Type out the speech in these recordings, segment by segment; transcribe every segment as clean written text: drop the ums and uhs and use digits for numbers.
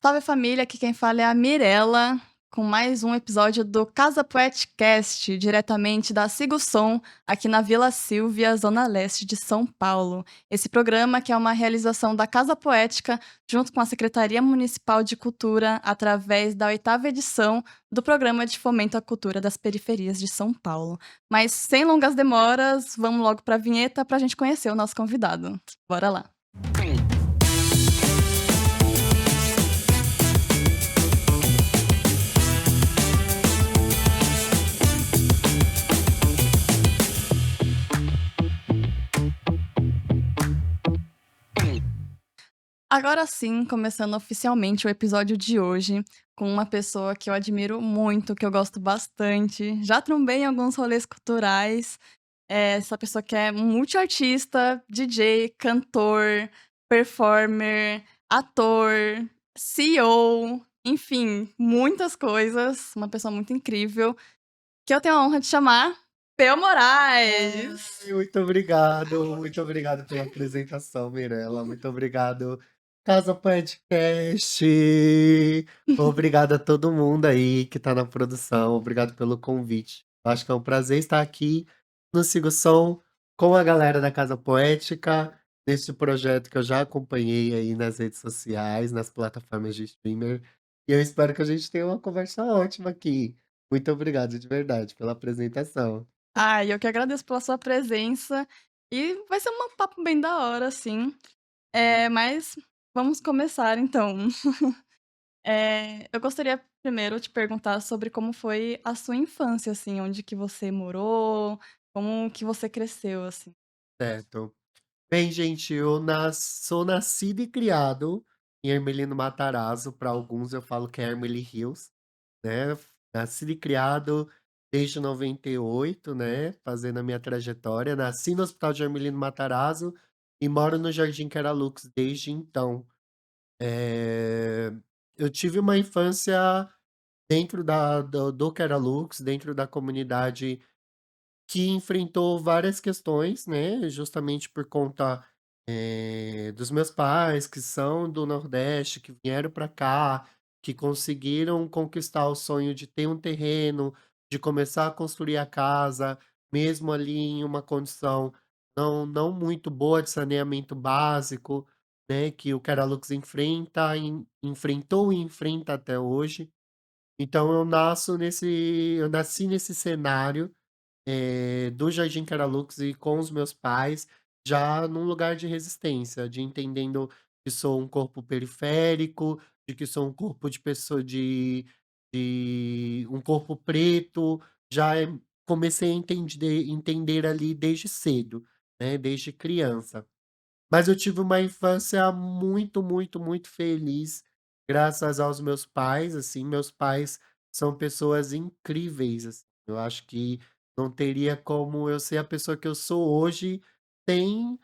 Salve família, aqui quem fala é a Mirella, com mais um episódio do Casa Poeticast, diretamente da Sigo Som, aqui na Vila Sílvia, zona leste de São Paulo. Esse programa que é uma realização da Casa Poética, junto com a Secretaria Municipal de Cultura, através da 8ª edição do Programa de Fomento à Cultura das Periferias de São Paulo. Mas sem longas demoras, vamos logo para a vinheta para a gente conhecer o nosso convidado. Bora lá! Agora sim, começando oficialmente o episódio de hoje, com uma pessoa que eu admiro muito, que eu gosto bastante. Já trombei em alguns rolês culturais. Essa pessoa que é multiartista, DJ, cantor, performer, ator, CEO, enfim, muitas coisas. Uma pessoa muito incrível, que eu tenho a honra de chamar Peu Moraes. Ai, muito obrigado pela apresentação, Mirella. Muito obrigado, Casa Podcast. Obrigado a todo mundo aí que tá na produção. Obrigado pelo convite. Eu acho que é um prazer estar aqui no Sigo Som com a galera da Casa Poética, neste projeto que eu já acompanhei aí nas redes sociais, nas plataformas de streamer. E eu espero que a gente tenha uma conversa ótima aqui. Muito obrigado de verdade pela apresentação. Ai, eu que agradeço pela sua presença e vai ser um papo bem da hora, assim. Mas vamos começar então. Eu gostaria primeiro te perguntar sobre como foi a sua infância, assim, onde que você morou, como que você cresceu, assim. Certo. Bem, gente, sou nascido e criado em Hermelino Matarazzo, para alguns eu falo que é Hermeli Hills, né. Nascido e criado desde 98, né, fazendo a minha trajetória. Nasci no Hospital de Hermelino Matarazzo e moro no Jardim Caralux desde então. Eh, eu tive uma infância dentro do Caralux, dentro da comunidade que enfrentou várias questões, né, justamente por conta, dos meus pais, que são do Nordeste, que vieram para cá, que conseguiram conquistar o sonho de ter um terreno, de começar a construir a casa, mesmo ali em uma condição não muito boa de saneamento básico, né, que o Caralux enfrentou e enfrenta até hoje. Então eu nasci nesse cenário do Jardim Caralux e com os meus pais, já num lugar de resistência, de entendendo que sou um corpo periférico, de que sou um corpo de pessoa de um corpo preto, já comecei a entender ali desde cedo, né, desde criança. Mas eu tive uma infância muito, muito, muito feliz, graças aos meus pais, assim, meus pais são pessoas incríveis, assim, eu acho que não teria como eu ser a pessoa que eu sou hoje sem,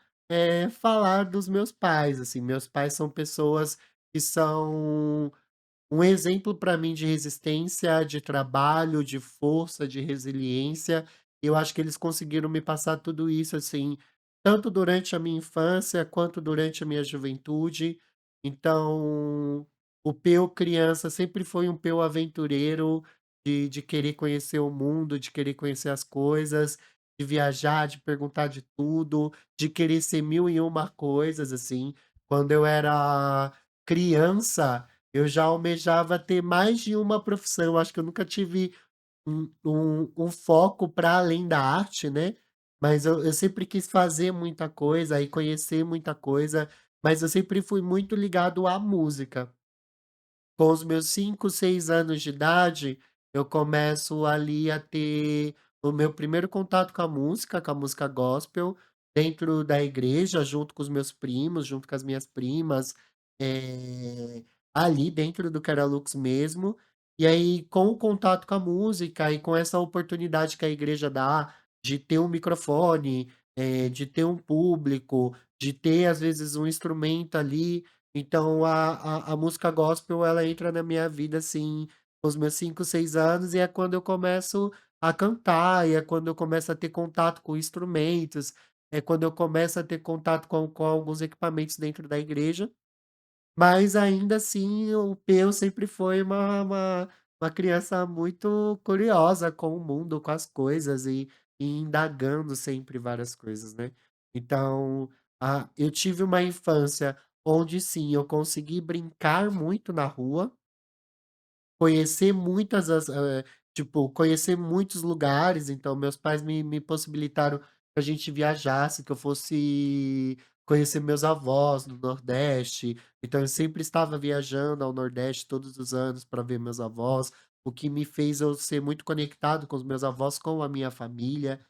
falar dos meus pais, assim, meus pais são pessoas que são um exemplo para mim de resistência, de trabalho, de força, de resiliência. Eu acho que eles conseguiram me passar tudo isso, assim, tanto durante a minha infância, quanto durante a minha juventude. Então, o Peu criança sempre foi um Peu aventureiro, de querer conhecer o mundo, de querer conhecer as coisas, de viajar, de perguntar de tudo, de querer ser mil e uma coisas, assim. Quando eu era criança, eu já almejava ter mais de uma profissão, acho que eu nunca tive um foco para além da arte, né, mas eu sempre quis fazer muita coisa e conhecer muita coisa, mas eu sempre fui muito ligado à música. Com os meus 5, 6 anos de idade, eu começo ali a ter o meu primeiro contato com a música gospel, dentro da igreja, junto com os meus primos, junto com as minhas primas, eh, ali dentro do Caralux mesmo. E aí, com o contato com a música e com essa oportunidade que a igreja dá de ter um microfone, de ter um público, de ter, às vezes, um instrumento ali, então a música gospel ela entra na minha vida, assim, com os meus 5, 6 anos e é quando eu começo a cantar, e é quando eu começo a ter contato com instrumentos, é quando eu começo a ter contato com alguns equipamentos dentro da igreja. Mas ainda assim o Peu sempre foi uma criança muito curiosa com o mundo, com as coisas e indagando sempre várias coisas, né. Então, eu tive uma infância onde sim, eu consegui brincar muito na rua, conhecer muitas tipo, conhecer muitos lugares, então meus pais me possibilitaram que a gente viajasse, que eu fosse conhecer meus avós no Nordeste, então eu sempre estava viajando ao Nordeste todos os anos para ver meus avós, o que me fez eu ser muito conectado com os meus avós, com a minha família.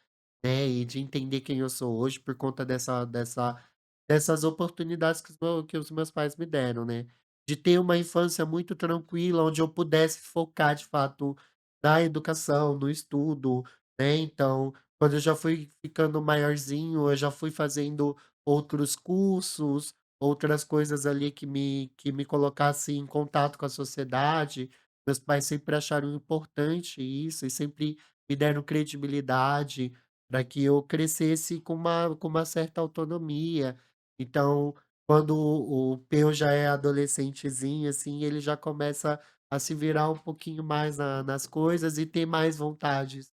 É, e de entender quem eu sou hoje por conta dessas oportunidades que os meus pais me deram, né. De ter uma infância muito tranquila, onde eu pudesse focar de fato na educação, no estudo, né, então, quando eu já fui ficando maiorzinho, eu já fui fazendo outros cursos, outras coisas ali que me colocasse em contato com a sociedade. Meus pais sempre acharam importante isso e sempre me deram credibilidade, para que eu crescesse com uma certa autonomia. Então, quando o Peu já é adolescentezinho, assim, ele já começa a se virar um pouquinho mais nas coisas e ter mais vontades,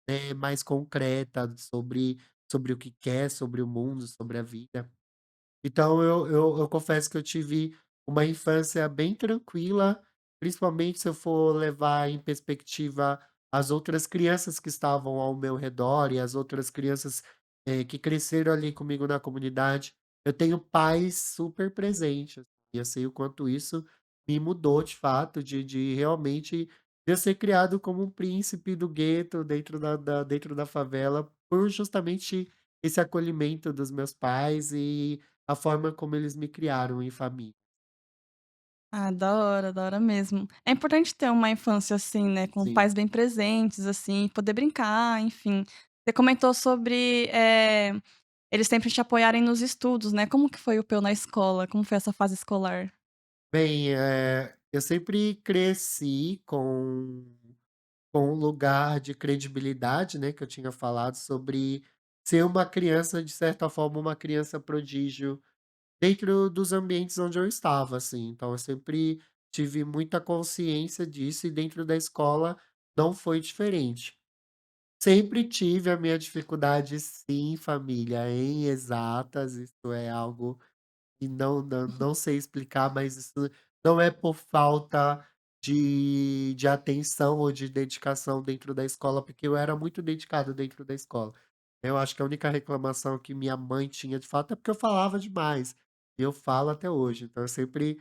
né, mais concretas sobre o que quer, sobre o mundo, sobre a vida. Então eu confesso que eu tive uma infância bem tranquila, principalmente se eu for levar em perspectiva as outras crianças que estavam ao meu redor e as outras crianças, que cresceram ali comigo na comunidade. Eu tenho pais super presentes, e eu sei o quanto isso me mudou de fato, de realmente de eu ser criado como um príncipe do gueto dentro da favela, por justamente esse acolhimento dos meus pais e a forma como eles me criaram em família. Ah, da hora mesmo. É importante ter uma infância assim, né, com Sim. pais bem presentes, assim, poder brincar, enfim. Você comentou sobre, eles sempre te apoiarem nos estudos, né. Como que foi o Peu na escola? Como foi essa fase escolar? Bem, eu sempre cresci com um lugar de credibilidade, né, que eu tinha falado sobre ser uma criança, de certa forma, uma criança prodígio dentro dos ambientes onde eu estava, assim. Então eu sempre tive muita consciência disso e dentro da escola não foi diferente. Sempre tive a minha dificuldade sim, família, em exatas, isso é algo e não sei explicar, mas isso não é por falta de atenção ou de dedicação dentro da escola, porque eu era muito dedicado dentro da escola. Eu acho que a única reclamação que minha mãe tinha de fato é porque eu falava demais, e eu falo até hoje. Então eu sempre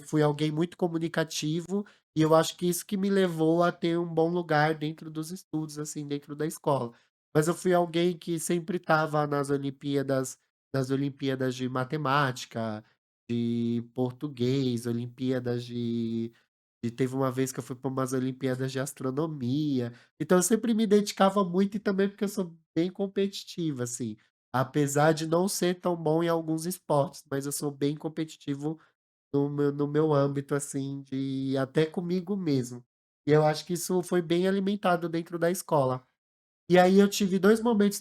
fui alguém muito comunicativo, e eu acho que isso que me levou a ter um bom lugar dentro dos estudos, assim, dentro da escola. Mas eu fui alguém que sempre estava nas Olimpíadas de matemática, de português, Olimpíadas de teve uma vez que eu fui para umas Olimpíadas de astronomia, então eu sempre me dedicava muito e também porque eu sou bem competitivo, assim, apesar de não ser tão bom em alguns esportes, mas eu sou bem competitivo no meu âmbito, assim, de até comigo mesmo. E eu acho que isso foi bem alimentado dentro da escola. E aí eu tive 2 momentos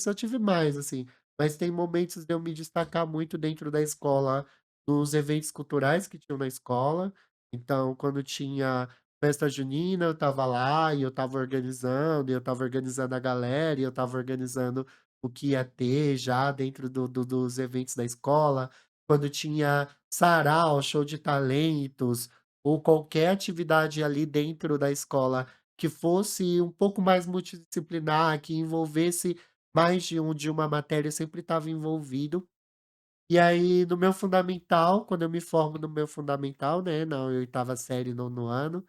eu tive mais, assim, mas tem momentos de eu me destacar muito dentro da escola, nos eventos culturais que tinham na escola. Então, quando tinha festa junina, eu estava lá e eu estava organizando a galera, e eu estava organizando o que ia ter já dentro dos eventos da escola. Quando tinha sarau, show de talentos, ou qualquer atividade ali dentro da escola que fosse um pouco mais multidisciplinar, que envolvesse mais de uma matéria, eu sempre estava envolvido. E aí, no meu fundamental, quando eu me formo no meu fundamental, né, na oitava série, nono ano,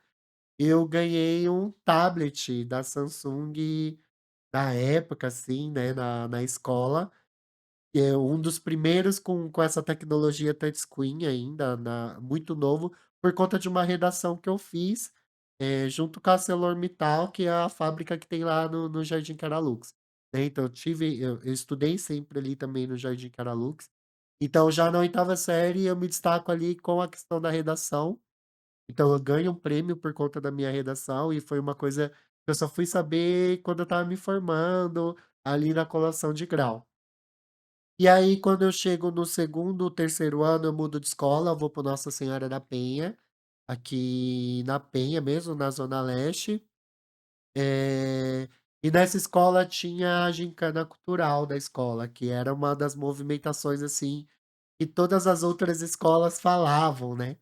eu ganhei um tablet da Samsung na época, assim, né, na escola, que é um dos primeiros com essa tecnologia touchscreen ainda, muito novo, por conta de uma redação que eu fiz, junto com a ArcelorMittal, que é a fábrica que tem lá no Jardim Caralux, né, então eu estudei sempre ali também no Jardim Caralux, então já na oitava série eu me destaco ali com a questão da redação, então eu ganho um prêmio por conta da minha redação e foi uma coisa que eu só fui saber quando eu estava me formando, ali na colação de grau. E aí quando eu chego no segundo, terceiro ano, eu mudo de escola, eu vou para Nossa Senhora da Penha, aqui na Penha mesmo, na zona leste. E nessa escola tinha a gincana cultural da escola, que era uma das movimentações, assim, que todas as outras escolas falavam, né.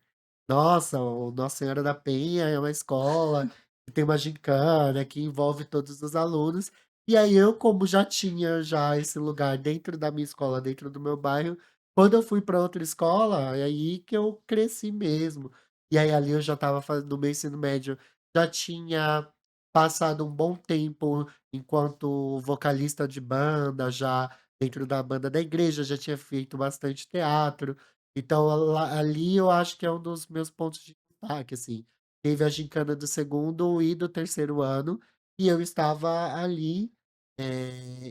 Nossa, o Nossa Senhora da Penha é uma escola que tem uma gincana, que envolve todos os alunos. E aí eu, como já tinha esse lugar dentro da minha escola, dentro do meu bairro, quando eu fui para outra escola, é aí que eu cresci mesmo. E aí ali eu já estava fazendo no meu ensino médio, já tinha passado um bom tempo enquanto vocalista de banda, já dentro da banda da igreja, já tinha feito bastante teatro. Então, lá ali eu acho que é um dos meus pontos de destaque, assim. Teve a gincana do segundo e do terceiro ano, e eu estava ali,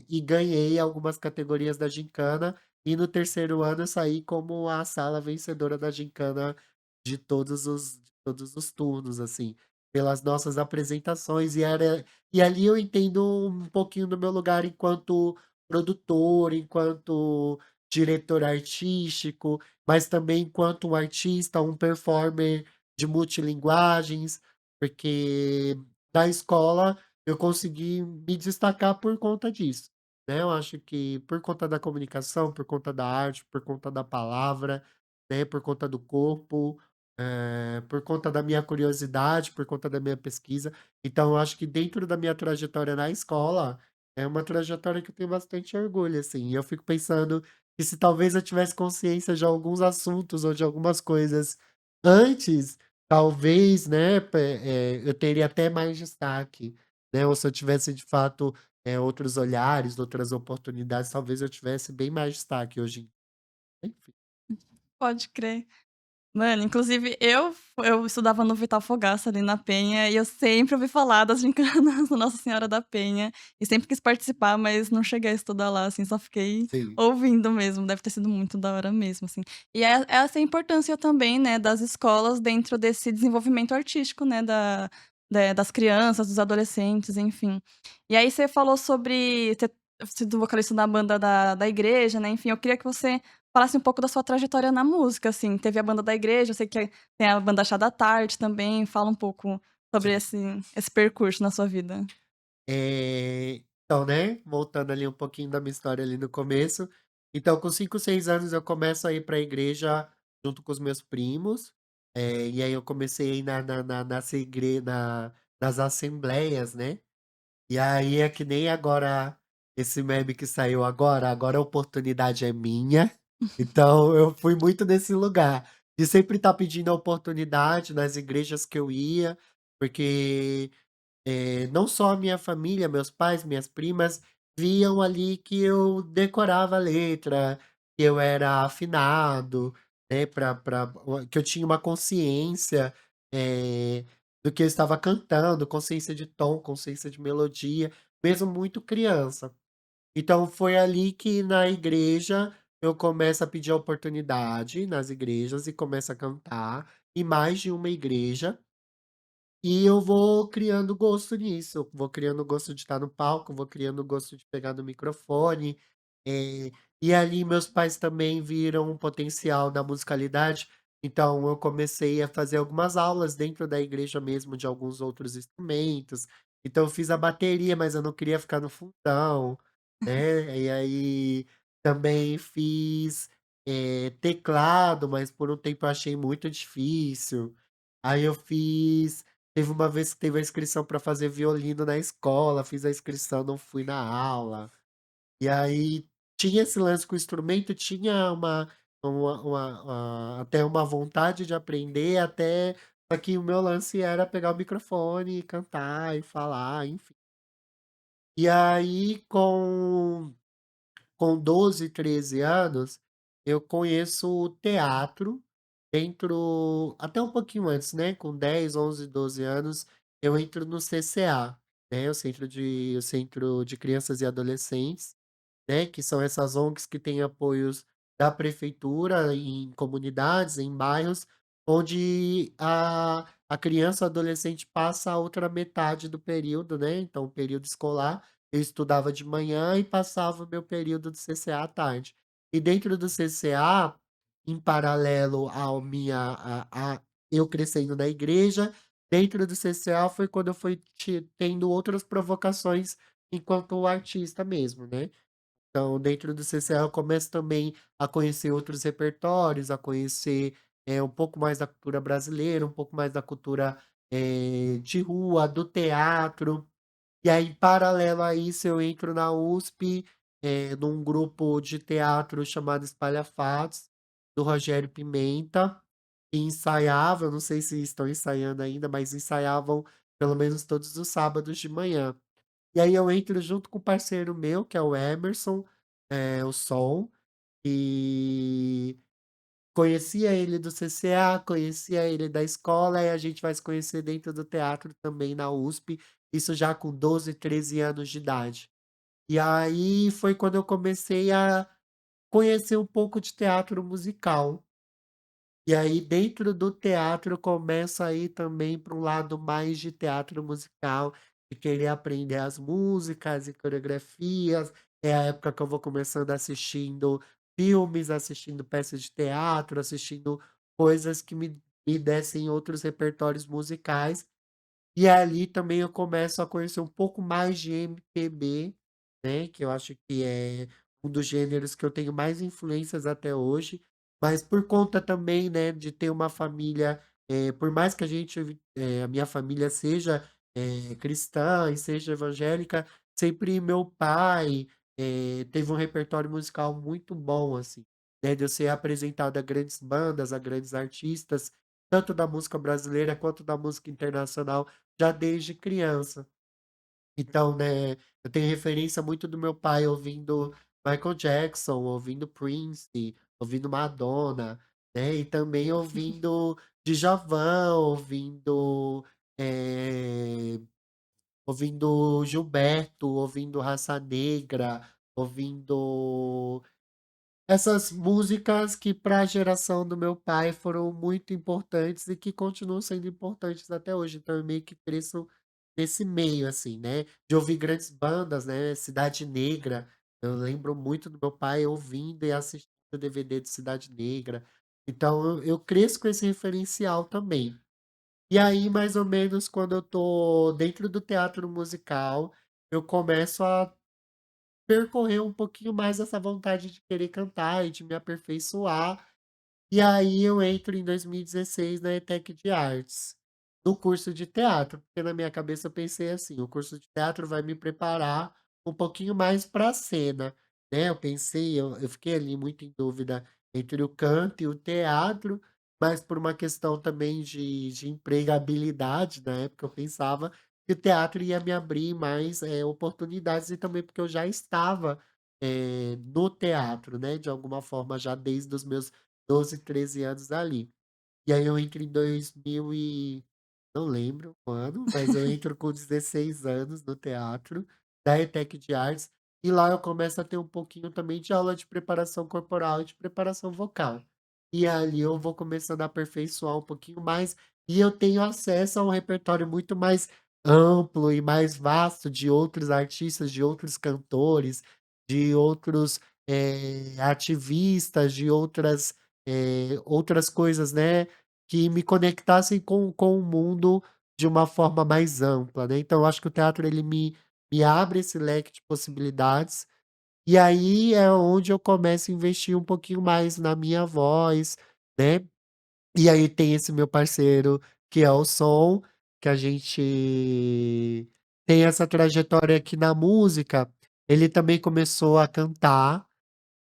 e ganhei algumas categorias da gincana, e no terceiro ano eu saí como a sala vencedora da gincana de todos os turnos, assim, pelas nossas apresentações, e ali eu entendo um pouquinho do meu lugar enquanto produtor, enquanto diretor artístico, mas também enquanto um artista, um performer de multilinguagens, porque na escola eu consegui me destacar por conta disso, né. Eu acho que por conta da comunicação, por conta da arte, por conta da palavra, né, por conta do corpo, por conta da minha curiosidade, por conta da minha pesquisa. Então eu acho que dentro da minha trajetória na escola, é uma trajetória que eu tenho bastante orgulho, assim, e eu fico pensando que se talvez eu tivesse consciência de alguns assuntos ou de algumas coisas antes, talvez, né, eu teria até mais destaque, né, ou se eu tivesse de fato, outros olhares, outras oportunidades, talvez eu tivesse bem mais destaque hoje enfim. Pode crer. Mano, inclusive eu estudava no Vital Fogaça, ali na Penha, e eu sempre ouvi falar das gincanas do Nossa Senhora da Penha, e sempre quis participar, mas não cheguei a estudar lá, assim, só fiquei Sim, ouvindo mesmo, deve ter sido muito da hora mesmo, assim. E essa é a importância também, né, das escolas dentro desse desenvolvimento artístico, né, das crianças, dos adolescentes, enfim. E aí você falou sobre ter sido vocalista da banda da igreja, né, enfim, eu queria que você falasse um pouco da sua trajetória na música, assim. Teve a banda da igreja, eu sei que tem a banda Chá da Tarde também. Fala um pouco sobre sim. esse percurso na sua vida. Então, né, voltando ali um pouquinho da minha história ali no começo, então com 5 6 anos eu começo a ir para a igreja junto com os meus primos, e aí eu comecei a ir nas assembleias, né, e aí é que nem agora esse meme que saiu agora a oportunidade é minha, então eu fui muito nesse lugar, de sempre estar pedindo a oportunidade nas igrejas que eu ia, porque não só a minha família, meus pais, minhas primas, viam ali que eu decorava a letra, que eu era afinado, né, que eu tinha uma consciência, eh, do que eu estava cantando, consciência de tom, consciência de melodia, mesmo muito criança. Então foi ali que na igreja eu começo a pedir a oportunidade nas igrejas e começo a cantar em mais de uma igreja. E eu vou criando gosto nisso, eu vou criando gosto de estar no palco, vou criando gosto de pegar no microfone, eh, e ali meus pais também viram um potencial na musicalidade, então eu comecei a fazer algumas aulas dentro da igreja mesmo de alguns outros instrumentos, então eu fiz a bateria, mas eu não queria ficar no fundão, né, e aí também fiz, teclado, mas por um tempo eu achei muito difícil, aí eu fiz teve uma vez que teve a inscrição para fazer violino na escola, fiz a inscrição, não fui na aula. E aí tinha esse lance com o instrumento, tinha até uma vontade de aprender, até só que o meu lance era pegar o microfone e cantar e falar, enfim. E aí com 12, 13 anos, eu conheço o teatro dentro até um pouquinho antes, né, com 10, 11, 12 anos, eu entro no CCA, né, o Centro de Crianças e Adolescentes, né, que são essas ONGs que têm apoios da prefeitura em comunidades, em bairros, onde a criança, o adolescente passa a outra metade do período, né, então o período escolar, eu estudava de manhã e passava o meu período do CCA à tarde. E dentro do CCA, em paralelo ao minha a eu crescendo na igreja, dentro do CCA foi quando eu fui tendo outras provocações enquanto artista mesmo, né. Então, dentro do CCA eu começo também a conhecer outros repertórios, a conhecer, um pouco mais da cultura brasileira, um pouco mais da cultura, de rua, do teatro. E aí, paralelo a isso, eu entro na USP, num grupo de teatro chamado Espalhafatos, do Rogério Pimenta, e ensaiava, eu não sei se estão ensaiando ainda, mas ensaiavam pelo menos todos os sábados de manhã. E aí eu entro junto com um parceiro meu, que é o Emerson, o Som, e conhecia ele do CCA, conhecia ele da escola, e a gente vai se conhecer dentro do teatro também na USP, isso já com 12, 13 anos de idade. E aí foi quando eu comecei a conhecer um pouco de teatro musical. E aí dentro do teatro começa a ir também para um lado mais de teatro musical, de querer aprender as músicas e coreografias. É a época que eu vou começando assistindo filmes, assistindo peças de teatro, assistindo coisas que me dessem outros repertórios musicais. E ali também eu começo a conhecer um pouco mais de MPB, né, que eu acho que é um dos gêneros que eu tenho mais influências até hoje, mas por conta também, né, de ter uma família, por mais que a minha família seja, cristã e seja evangélica, sempre meu pai, teve um repertório musical muito bom, assim, né, de eu ser apresentado a grandes bandas, a grandes artistas, tanto da música brasileira quanto da música internacional já desde criança. Então, né, eu tenho referência muito do meu pai ouvindo Michael Jackson, ouvindo Prince, ouvindo Madonna, né, e também ouvindo Djavan, eh, ouvindo Gilberto, ouvindo Raça Negra, ouvindo essas músicas que para a geração do meu pai foram muito importantes e que continuam sendo importantes até hoje, então eu meio que cresço nesse meio, assim, né, de ouvir grandes bandas, né, Cidade Negra, eu lembro muito do meu pai ouvindo e assistindo o DVD de Cidade Negra, então eu cresço com esse referencial também. E aí, mais ou menos, quando eu tô dentro do teatro musical, eu começo a percorrer um pouquinho mais essa vontade de querer cantar e de me aperfeiçoar. E aí eu entro em 2016 na ETEC de Artes, no curso de teatro, porque na minha cabeça eu pensei assim: o curso de teatro vai me preparar um pouquinho mais para a cena, né. Eu fiquei ali muito em dúvida entre o canto e o teatro, mas por uma questão também de empregabilidade, na época eu pensava que o teatro ia me abrir mais, oportunidades e também porque eu já estava, no teatro, né, de alguma forma já desde os meus 12, 13 anos ali. E aí eu entro em 2000 e não lembro o ano, mas eu entro com 16 anos no teatro da ETEC de Artes, e lá eu começo a ter um pouquinho também de aula de preparação corporal e de preparação vocal. E ali eu vou começando a aperfeiçoar um pouquinho mais, e eu tenho acesso a um repertório muito mais amplo e mais vasto de outros artistas, de outros cantores, de outros, ativistas, de outras coisas, né, que me conectassem com o mundo de uma forma mais ampla, né. Então eu acho que o teatro ele me abre esse leque de possibilidades, e aí é onde eu começo a investir um pouquinho mais na minha voz, né. E aí tem esse meu parceiro que é o Som, que a gente tem essa trajetória aqui na música, ele também começou a cantar,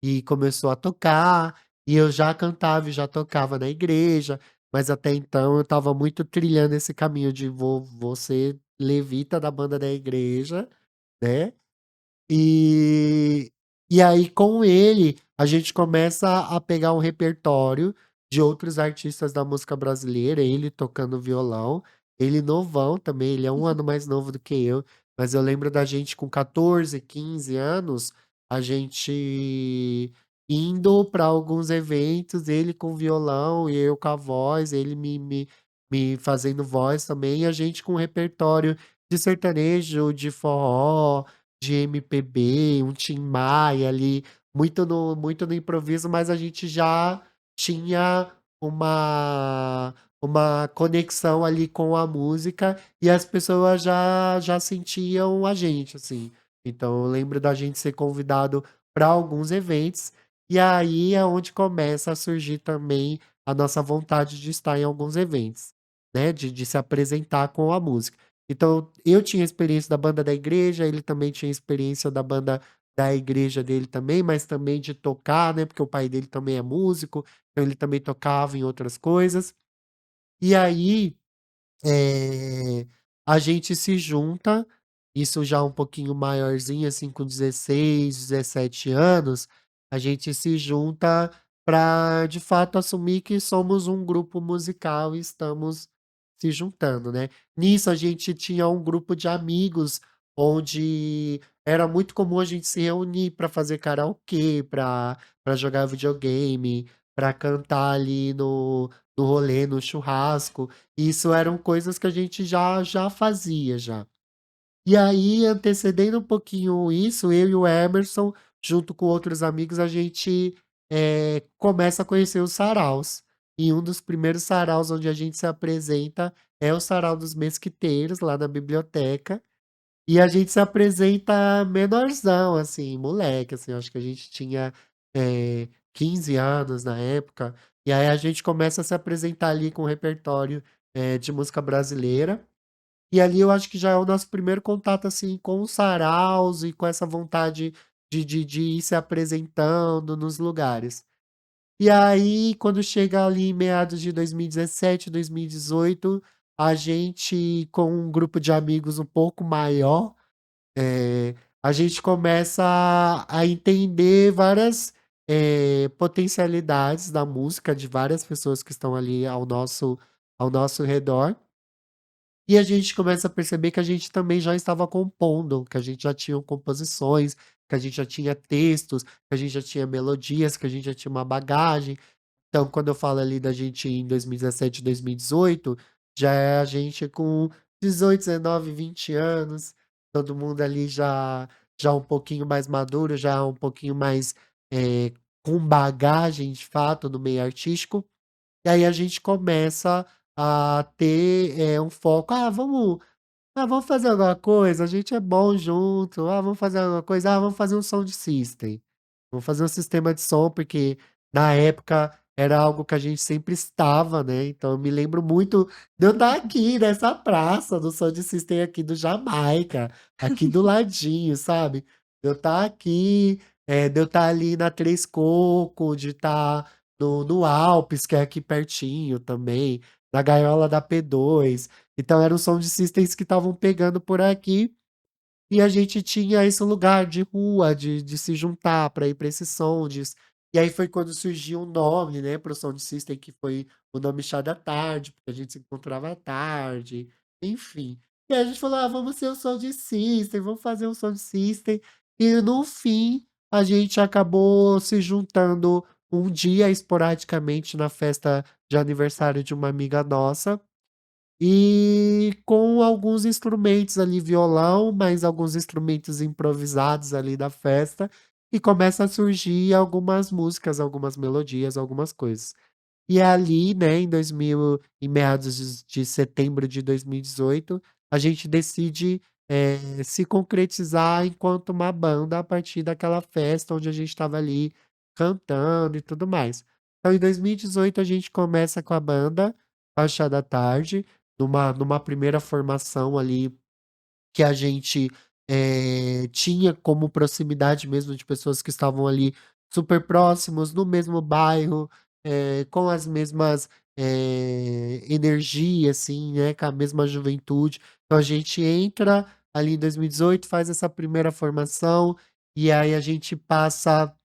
e começou a tocar, e eu já cantava e já tocava na igreja, mas até então eu estava muito trilhando esse caminho de vou ser levita da banda da igreja, né. E e aí com ele, a gente começa a pegar um repertório de outros artistas da música brasileira, ele tocando violão, ele novão também, ele é um ano mais novo do que eu, mas eu lembro da gente com 14, 15 anos, a gente indo para alguns eventos, ele com violão e eu com a voz, ele me fazendo voz também, e a gente com um repertório de sertanejo, de forró, de MPB, um Tim Maia ali, muito no improviso, mas a gente já tinha uma conexão ali com a música e as pessoas já sentiam a gente, assim. Então eu lembro da gente ser convidado para alguns eventos, e aí é onde começa a surgir também a nossa vontade de estar em alguns eventos, né, de se apresentar com a música. Então eu tinha experiência da banda da igreja, ele também tinha experiência da banda da igreja dele também, mas também de tocar, né, porque o pai dele também é músico, então ele também tocava em outras coisas. E aí, eh, a gente se junta, isso já um pouquinho maiorzinho, assim, com 16, 17 anos, a gente se junta para de fato assumir que somos um grupo musical e estamos se juntando, né. Nisso a gente tinha um grupo de amigos, onde era muito comum a gente se reunir para fazer karaokê, para jogar videogame, para cantar ali no rolê, no churrasco. Isso eram coisas que a gente já fazia já. E aí, antecedendo um pouquinho isso, eu e o Emerson, junto com outros amigos, a gente, começa a conhecer os saraus. E um dos primeiros saraus onde a gente se apresenta é o Sarau dos Mesquiteiros, lá na biblioteca, e a gente se apresenta menorzão, assim, moleque, assim, eu acho que a gente tinha, 15 anos na época, e aí a gente começa a se apresentar ali com o repertório, de música brasileira. E ali eu acho que já é o nosso primeiro contato, assim, com os saraus e com essa vontade de ir se apresentando nos lugares. E aí, quando chega ali em meados de 2017, 2018, a gente, com um grupo de amigos um pouco maior, a gente começa a entender várias, potencialidades da música de várias pessoas que estão ali ao nosso redor. E a gente começa a perceber que a gente também já estava compondo, que a gente já tinha composições, que a gente já tinha textos, que a gente já tinha melodias, que a gente já tinha uma bagagem. Então, quando eu falo ali da gente em 2017, 2018, já é a gente com 18, 19, 20 anos, todo mundo ali já um pouquinho mais maduro, já um pouquinho mais, com bagagem de fato no meio artístico. E aí a gente começa a ter, um foco: vamos fazer alguma coisa, a gente é bom junto. Vamos fazer alguma coisa. Vamos fazer um sound system. Vamos fazer um sistema de som", porque na época era algo que a gente sempre estava, né, então eu me lembro muito de eu estar aqui nessa praça do sound system aqui do Jamaica, aqui do ladinho, sabe. De eu estar aqui, de eu estar ali na Três Coco, de estar no Alpes, que é aqui pertinho também, na Gaiola da P2. Então eram sound systems que estavam pegando por aqui, e a gente tinha esse lugar de rua, de se juntar para ir para esses sounds. E aí foi quando surgiu o nome, né, para o sound system, que foi o nome Chá da Tarde, porque a gente se encontrava à tarde, enfim. E aí a gente falou: vamos ser o sound system, vamos fazer um sound system". E no fim, a gente acabou se juntando um dia esporadicamente na festa de aniversário de uma amiga nossa, e com alguns instrumentos ali, violão, mais alguns instrumentos improvisados ali da festa, e começa a surgir algumas músicas, algumas melodias, algumas coisas. E ali, né, em meados de setembro de 2018, a gente decide, se concretizar enquanto uma banda a partir daquela festa onde a gente estava ali cantando e tudo mais. Então em 2018 a gente começa com a banda Faixa da Tarde, numa primeira formação ali que a gente, tinha como proximidade mesmo de pessoas que estavam ali super próximos, no mesmo bairro, com as mesmas, energia, assim, né, com a mesma juventude. Então a gente entra ali em 2018, faz essa primeira formação, e aí a gente passa,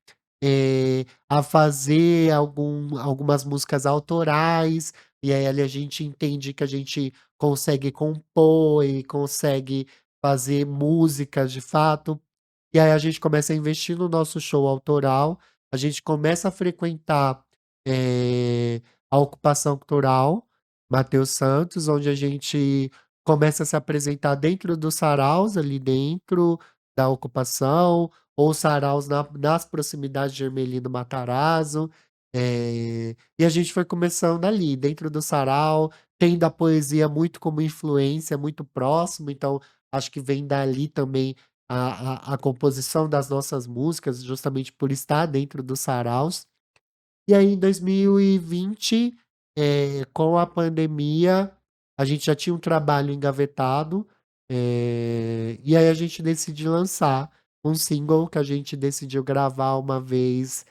a fazer algumas músicas autorais, e aí ali a gente entende que a gente consegue compor e consegue fazer músicas de fato. E aí a gente começa a investir no nosso show autoral, a gente começa a frequentar, a Ocupação Cultural Matheus Santos, onde a gente começa a se apresentar dentro dos saraus, ali dentro da ocupação, ou saraus nas proximidades de Ermelino Matarazzo, e a gente foi começando ali, dentro do sarau, tendo a poesia muito como influência, muito próximo, então acho que vem dali também a composição das nossas músicas, justamente por estar dentro dos saraus. E aí em 2020, com a pandemia, a gente já tinha um trabalho engavetado, e aí a gente decidiu lançar um single que a gente decidiu gravar uma vez,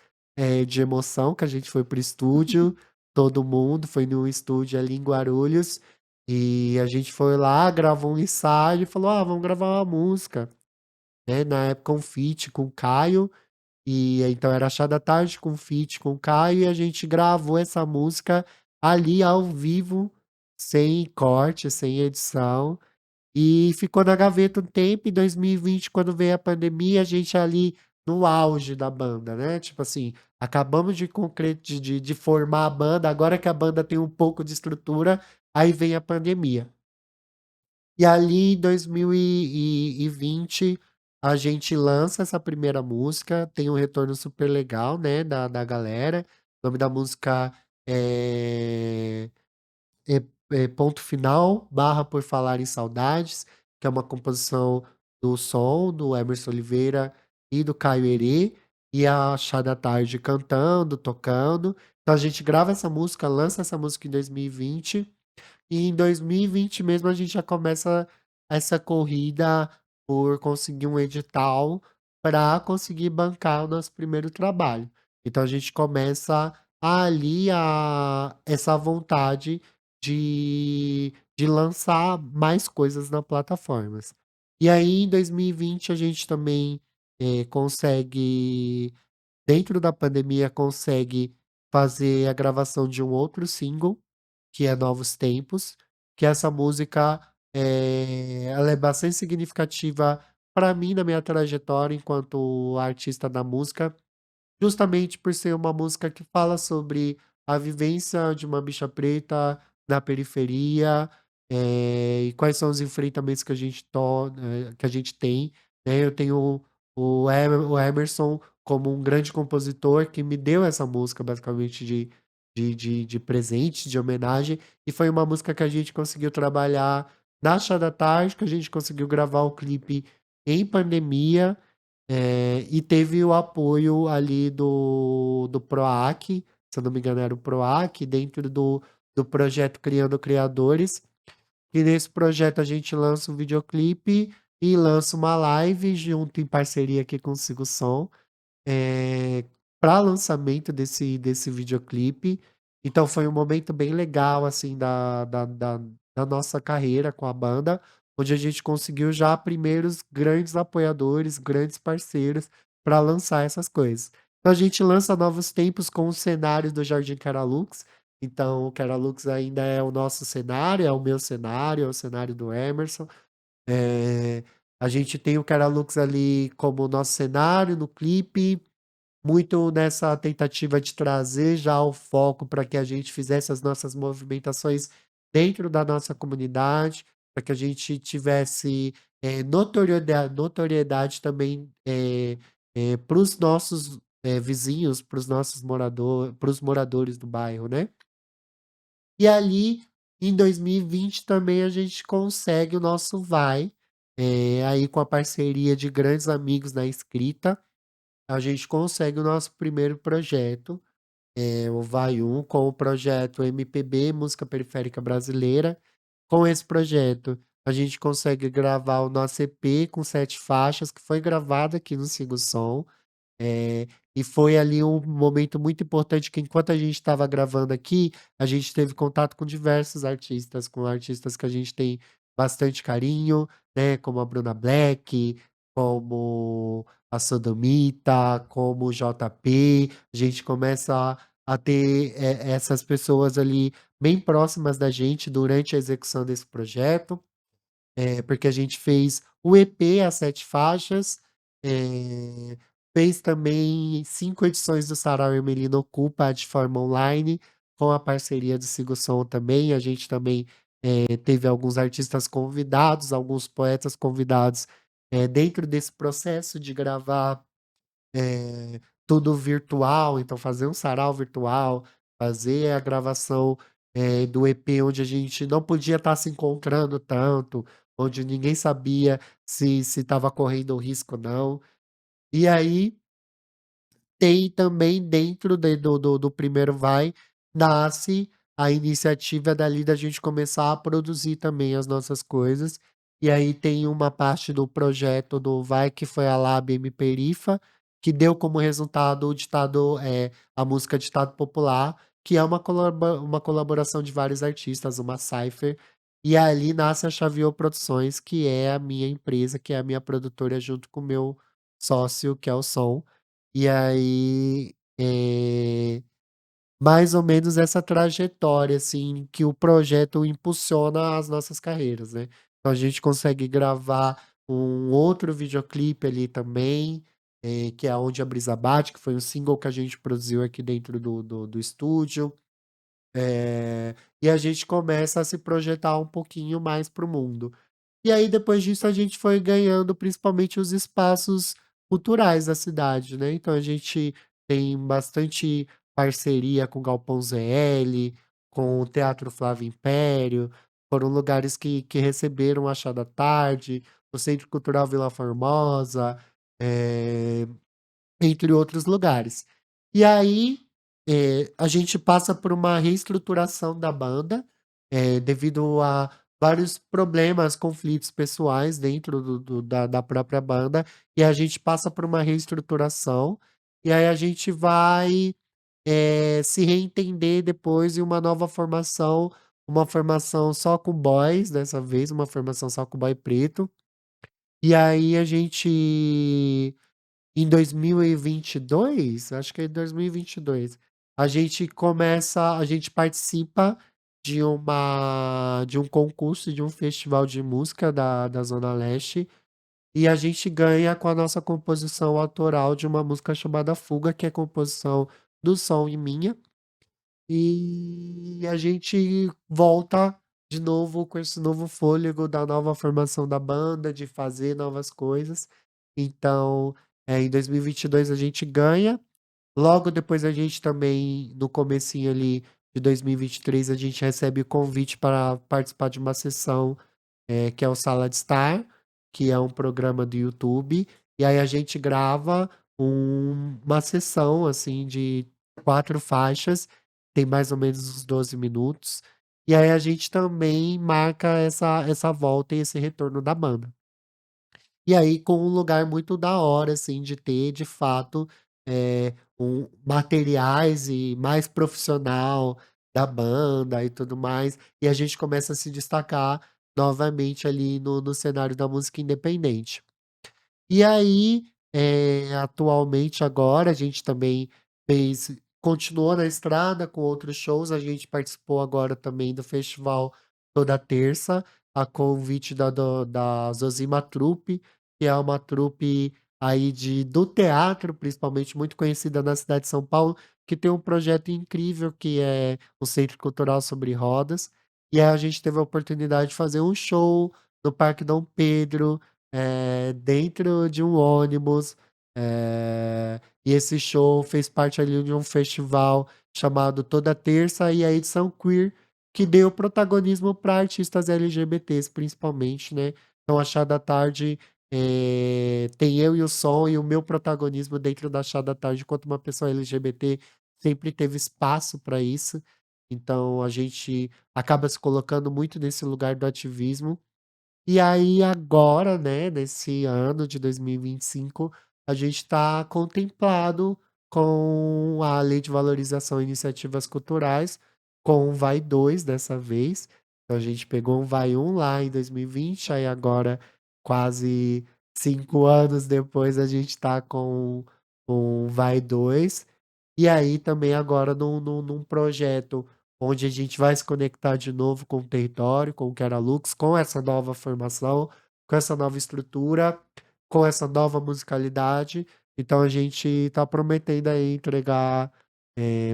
de emoção, que a gente foi para o estúdio, todo mundo foi num estúdio ali em Guarulhos, e a gente foi lá, gravou um ensaio e falou: "Ah, vamos gravar uma música", né, na época um feat com o Caio, e então era Chá da Tarde com feat com o Caio e a gente gravou essa música ali ao vivo, sem corte, sem edição, e ficou na gaveta um tempo. Em 2020, quando veio a pandemia, a gente ali no auge da banda, né, tipo assim, acabamos de formar a banda, agora que a banda tem um pouco de estrutura, aí vem a pandemia. E ali em 2020, a gente lança essa primeira música, tem um retorno super legal, né, da galera. O nome da música é Ponto Final, barra Por Falar em Saudades, que é uma composição do som, do Emerson Oliveira e do Caio Herê, e a Chá da Tarde cantando, tocando. Então a gente grava essa música, lança essa música em 2020, e em 2020 mesmo a gente já começa essa corrida por conseguir um edital para conseguir bancar o nosso primeiro trabalho. Então a gente começa ali essa vontade de lançar mais coisas na plataformas. E aí em 2020 a gente também consegue, dentro da pandemia, consegue fazer a gravação de um outro single, que é Novos Tempos, que essa música, ela é bastante significativa para mim na minha trajetória enquanto artista da música, justamente por ser uma música que fala sobre a vivência de uma bicha preta na periferia, e quais são os enfrentamentos que a gente tem, né. Eu tenho o Emerson como um grande compositor que me deu essa música basicamente de presente, de homenagem, e foi uma música que a gente conseguiu trabalhar na Chá da Tarde, que a gente conseguiu gravar o clipe em pandemia, e teve o apoio ali do PROAC, se eu não me engano era o PROAC, dentro do projeto Criando Criadores, e nesse projeto a gente lança um videoclipe e lança uma live junto em parceria aqui com o Sigo Som, para lançamento desse videoclipe. Então foi um momento bem legal, assim, da nossa carreira com a banda, onde a gente conseguiu já primeiros grandes apoiadores, grandes parceiros para lançar essas coisas. Então a gente lança Novos Tempos com o cenário do Jardim Caralux, então o Caralux ainda é o nosso cenário, é o meu cenário, é o cenário do Emerson. Eh, a gente tem o Caralux ali como nosso cenário no clipe, muito nessa tentativa de trazer já o foco para que a gente fizesse as nossas movimentações dentro da nossa comunidade, para que a gente tivesse, notoriedade também, para os nossos, vizinhos, para os moradores do bairro, né. E ali, em 2020 também a gente consegue o nosso Vai, aí com a parceria de grandes amigos da escrita, a gente consegue o nosso primeiro projeto, o Vai Um, com o projeto MPB, Música Periférica Brasileira. Com esse projeto, a gente consegue gravar o nosso EP com 7 faixas, que foi gravado aqui no Sigo Som. E foi ali um momento muito importante que enquanto a gente estava gravando aqui, a gente teve contato com diversos artistas, com artistas que a gente tem bastante carinho, né, como a Bruna Black, como a Sodomita, como o JP. A gente começa a ter, essas pessoas ali bem próximas da gente durante a execução desse projeto. Porque a gente fez o EP, as 7 faixas, eh, fez também 5 edições do Sarau Hermelino Ocupa de forma online, com a parceria do Sigo Som também. A gente também, teve alguns artistas convidados, alguns poetas convidados, dentro desse processo de gravar tudo virtual, então fazer um sarau virtual, fazer a gravação, do EP onde a gente não podia estar se encontrando tanto, onde ninguém sabia se estava correndo risco ou não. E aí tem também dentro do primeiro Vai, nasce a iniciativa dali da gente começar a produzir também as nossas coisas, e aí tem uma parte do projeto do Vai que foi a Lab M Perifa, que deu como resultado o ditado, a música Ditado Popular, que é uma colaboração de vários artistas, uma cypher, e ali nasce a Xavier Produções, que é a minha empresa, que é a minha produtora junto com o meu sócio, que é o Som. E aí, mais ou menos essa trajetória, assim, que o projeto impulsiona as nossas carreiras, né. Então a gente consegue gravar um outro videoclipe ali também, que é Aonde a Brisa Bate, que foi um single que a gente produziu aqui dentro do estúdio. E a gente começa a se projetar um pouquinho mais para o mundo. E aí depois disso a gente foi ganhando principalmente os espaços culturais da cidade, né, então a gente tem bastante parceria com o Galpão ZL, com o Teatro Flávio Império, foram lugares que receberam a Chá da Tarde, o Centro Cultural Vila Formosa, eh entre outros lugares. E aí, a gente passa por uma reestruturação da banda, devido a vários problemas, conflitos pessoais dentro da própria banda, e a gente passa por uma reestruturação, e aí a gente vai, se reentender depois em uma formação só com boys, dessa vez, uma formação só com boy preto. E aí a gente em 2022, acho que é em 2022, a gente participa de um concurso, de um festival de música da Zona Leste, e a gente ganha com a nossa composição autoral de uma música chamada Fuga, que é composição do Som e minha. E a gente volta de novo com esse novo fôlego da nova formação da banda, de fazer novas coisas. Então, em 2022 a gente ganha, logo depois a gente também, no comecinho ali de 2023, a gente recebe o convite para participar de uma sessão, que é o Sala de Estar, que é um programa do YouTube, e aí a gente grava uma sessão, assim, de 4 faixas, tem mais ou menos uns 12 minutos, e aí a gente também marca essa volta e esse retorno da banda. E aí com um lugar muito da hora, assim, de ter de fato, materiais e mais profissional da banda e tudo mais, e a gente começa a se destacar novamente ali no cenário da música independente. E aí, atualmente agora a gente também fez continuou na estrada com outros shows, a gente participou agora também do festival Toda Terça, a convite da Zozima Trupe, que é uma trupe aí do teatro, principalmente muito conhecida na cidade de São Paulo, que tem um projeto incrível que é o Centro Cultural Sobre Rodas, e aí a gente teve a oportunidade de fazer um show no Parque Dom Pedro, dentro de um ônibus, e esse show fez parte ali de um festival chamado Toda Terça e a edição queer, que deu protagonismo para artistas LGBTs principalmente, né. Então a Chá da Tarde, tem eu e o Som e o meu protagonismo dentro da Chá da Tarde enquanto uma pessoa LGBT sempre teve espaço para isso, então a gente acaba se colocando muito nesse lugar do ativismo. E aí agora, né, nesse ano de 2025, a gente está contemplado com a Lei de Valorização e Iniciativas Culturais, com o Vai 2 dessa vez. Então a gente pegou um Vai 1 lá em 2020, aí agora, quase 5 anos depois, a gente está com o Vai 2. E aí também agora num projeto onde a gente vai se conectar de novo com o território, com o Keralux, com essa nova formação, com essa nova estrutura, com essa nova musicalidade. Então a gente está prometendo aí entregar,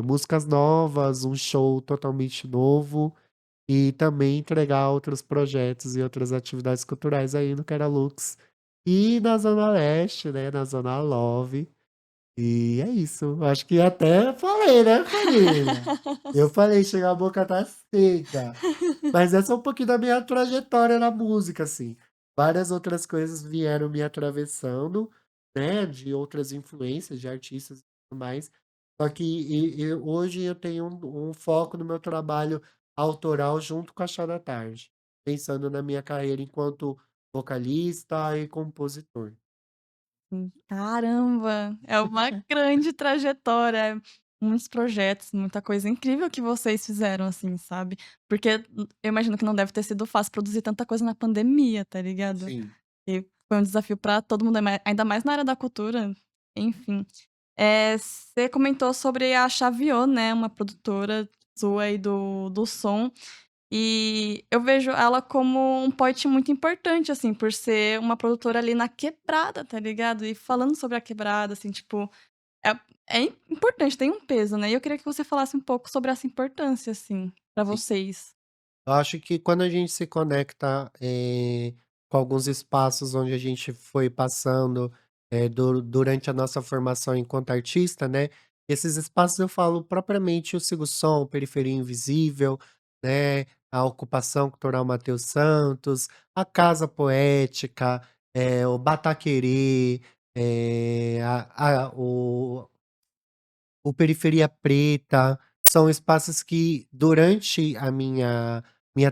músicas novas, um show totalmente novo e também entregar outros projetos e outras atividades culturais aí no Keralux e na Zona Leste, né, na Zona Love. E é isso, acho que até falei, né, família? Eu falei: "Chega a boca tá seca". Mas essa é um pouquinho da minha trajetória na música, assim. Várias outras coisas vieram me atravessando, né, de outras influências, de artistas e tudo mais. Só que hoje eu tenho um foco no meu trabalho autoral junto com a Chá da Tarde, pensando na minha carreira enquanto vocalista e compositor. Caramba, é uma grande trajetória, muitos projetos, muita coisa incrível que vocês fizeram, assim, sabe. Porque eu imagino que não deve ter sido fácil produzir tanta coisa na pandemia, tá ligado. Sim, E foi um desafio pra todo mundo, ainda mais na área da cultura, enfim. Você comentou sobre a Xaviô, né, uma produtora sua aí do som. E eu vejo ela como um point muito importante, assim, por ser uma produtora ali na quebrada, tá ligado? E falando sobre a quebrada, assim, tipo, é importante, tem um peso, né. E eu queria que você falasse um pouco sobre essa importância, assim, pra sim. vocês. Eu acho que quando a gente se conecta, com alguns espaços onde a gente foi passando, durante a nossa formação enquanto artista, né, esses espaços eu falo propriamente o Sigo Som, Periferia Invisível, né, a Ocupação Cultural Mateus Santos, a Casa Poética, o Bataquerê, o Periferia Preta, são espaços que durante a minha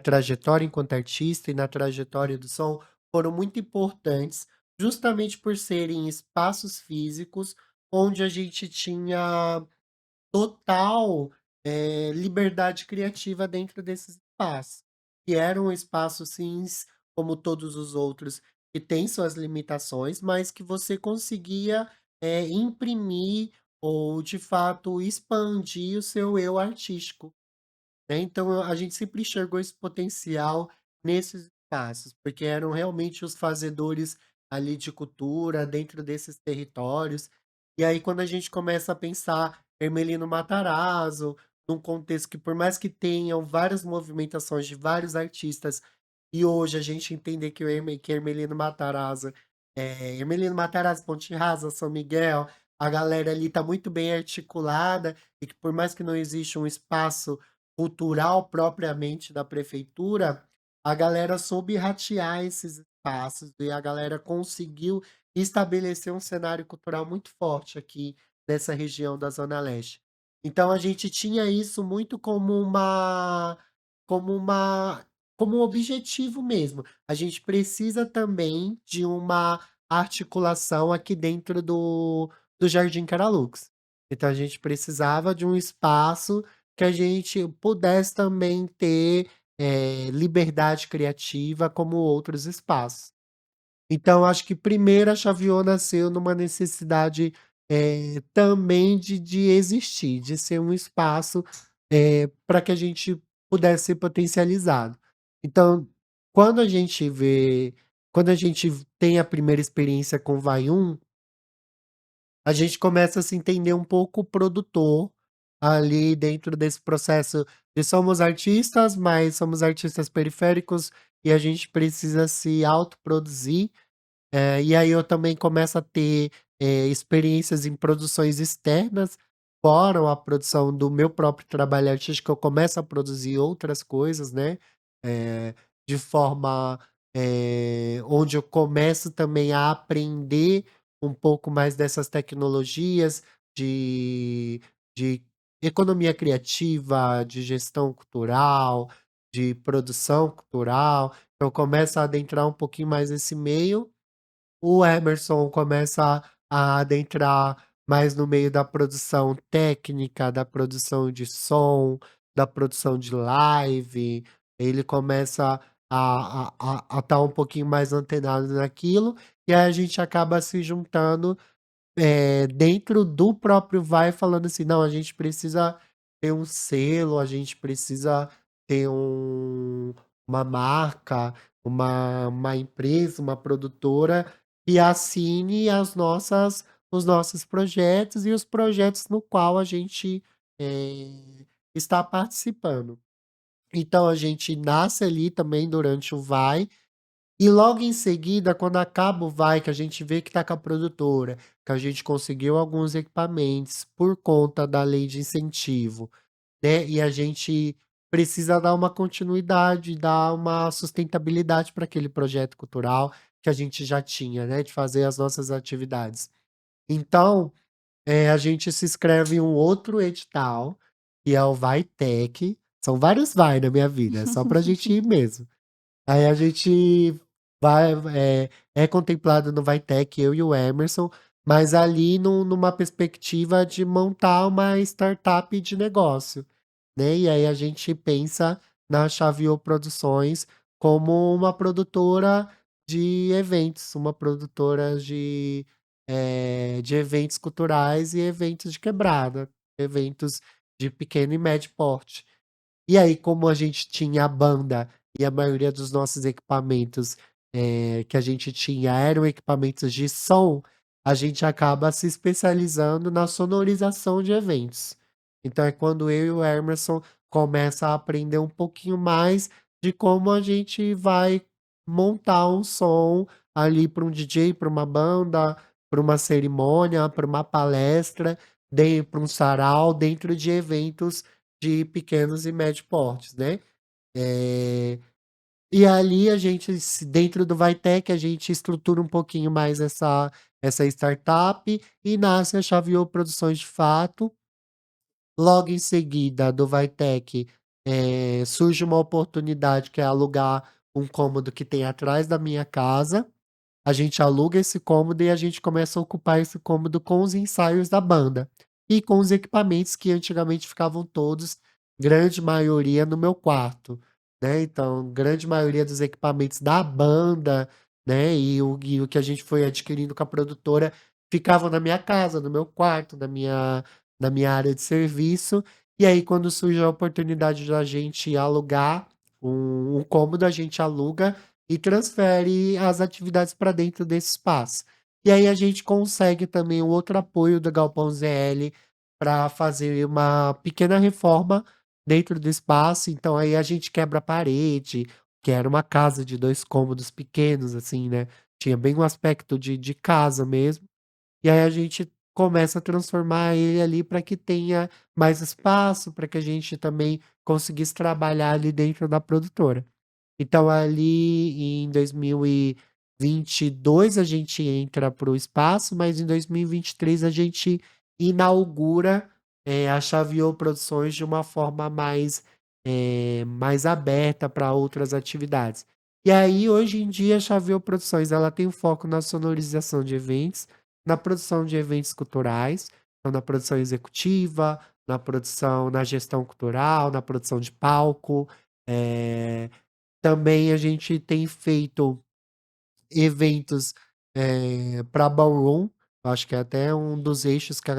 trajetória enquanto artista e na trajetória do som, foram muito importantes, justamente por serem espaços físicos onde a gente tinha total, liberdade criativa dentro desses espaços, que eram espaços sims, como todos os outros, que têm suas limitações, mas que você conseguia, imprimir ou, de fato, expandir o seu eu artístico. Né, então a gente sempre enxergou esse potencial nesses espaços, porque eram realmente os fazedores ali de cultura dentro desses territórios. E aí quando a gente começa a pensar Hermelino Matarazzo, num contexto que por mais que tenham várias movimentações de vários artistas, e hoje a gente entender que o Hermelino Matarazzo, Hermelino Matarazzo, Ponte Rasa, São Miguel, a galera ali tá muito bem articulada, e que por mais que não exista um espaço cultural propriamente da prefeitura, a galera soube ratear esses espaços e a galera conseguiu estabelecer um cenário cultural muito forte aqui nessa região da Zona Leste. Então a gente tinha isso muito como uma como um objetivo mesmo. A gente precisa também de uma articulação aqui dentro do Jardim Caralux. Então a gente precisava de um espaço que a gente pudesse também ter, liberdade criativa como outros espaços. Então acho que primeiro a Xaviô nasceu numa necessidade, também de existir, de ser um espaço, pra que a gente pudesse ser potencializado. Então, quando a gente vê quando a gente tem a primeira experiência com o Vai a gente começa a se entender um pouco produtor, ali dentro desse processo de somos artistas, mas somos artistas periféricos e a gente precisa se autoproduzir. E aí eu também começo a ter, experiências em produções externas, fora a produção do meu próprio trabalho artístico, eu começo a produzir outras coisas, né, eh, de forma, onde eu começo também a aprender um pouco mais dessas tecnologias de economia criativa, de gestão cultural, de produção cultural. Eu começo a adentrar um pouquinho mais nesse meio, o Emerson começa a adentrar mais no meio da produção técnica, da produção de som, da produção de live, ele começa a estar um pouquinho mais antenado naquilo, e aí a gente acaba se juntando dentro do próprio Vai falando assim: "Não, a gente precisa ter um selo, a gente precisa ter uma marca, uma empresa, uma produtora que assine as nossas os nossos projetos e os projetos no qual a gente, está participando". Então a gente nasce ali também durante o Vai, E logo em seguida, quando acaba o Vai, que a gente vê que tá com a produtora, que a gente conseguiu alguns equipamentos por conta da lei de incentivo, né, e a gente precisa dar uma continuidade, dar uma sustentabilidade para aquele projeto cultural que a gente já tinha, né, de fazer as nossas atividades. Então, a gente se inscreve em um outro edital, que é o Vai-Tech, são vários vai na minha vida, é só pra gente ir mesmo. Aí a gente vai é contemplado no Vai-Tech, eu e o Emerson, mas ali numa perspectiva de montar uma startup de negócio, né, e aí a gente pensa na Xavier Produções como uma produtora de eventos, uma produtora de eventos culturais e eventos de quebrada, eventos de pequeno e médio porte. E aí, como a gente tinha a banda e a maioria dos nossos equipamentos, que a gente tinha eram equipamentos de som, a gente acaba se especializando na sonorização de eventos. Então é quando eu e o Emerson começa a aprender um pouquinho mais de como a gente vai montar um som ali para um DJ, para uma banda, para uma cerimônia, para uma palestra, para um sarau, dentro de eventos de pequenos e médio portes, né. Eh, e ali a gente se dentro do Vai-Tech, a gente estrutura um pouquinho mais essa startup e nasce a Xavier Produções de fato. Logo em seguida do Vai-Tech, surge uma oportunidade que é alugar um cômodo que tem atrás da minha casa. A gente aluga esse cômodo e a gente começa a ocupar esse cômodo com os ensaios da banda. E com os equipamentos que antigamente ficavam todos, grande maioria, no meu quarto, né. Então, grande maioria dos equipamentos da banda, né, e o que a gente foi adquirindo com a produtora, ficavam na minha casa, no meu quarto, na minha área de serviço. E aí quando surge a oportunidade da gente alugar um cômodo, a gente aluga e transfere as atividades para dentro desse espaço. E aí a gente consegue também um outro apoio do Galpão ZL para fazer uma pequena reforma dentro do espaço, então aí a gente quebra a parede, que era uma casa de 2 cômodos pequenos, assim, né, tinha bem um aspecto de casa mesmo, e aí a gente começa a transformar ele ali para que tenha mais espaço, para que a gente também conseguisse trabalhar ali dentro da produtora. Então ali em 2022 a gente entra para o espaço, mas em 2023 a gente inaugura, a Xavier Produções de uma forma mais aberta para outras atividades. E aí hoje em dia a Xavier Produções ela tem um foco na sonorização de eventos, na produção de eventos culturais, então na produção executiva, na gestão cultural, na produção de palco, eh também a gente tem feito eventos, pra ballroom, eu acho que é até um dos eixos que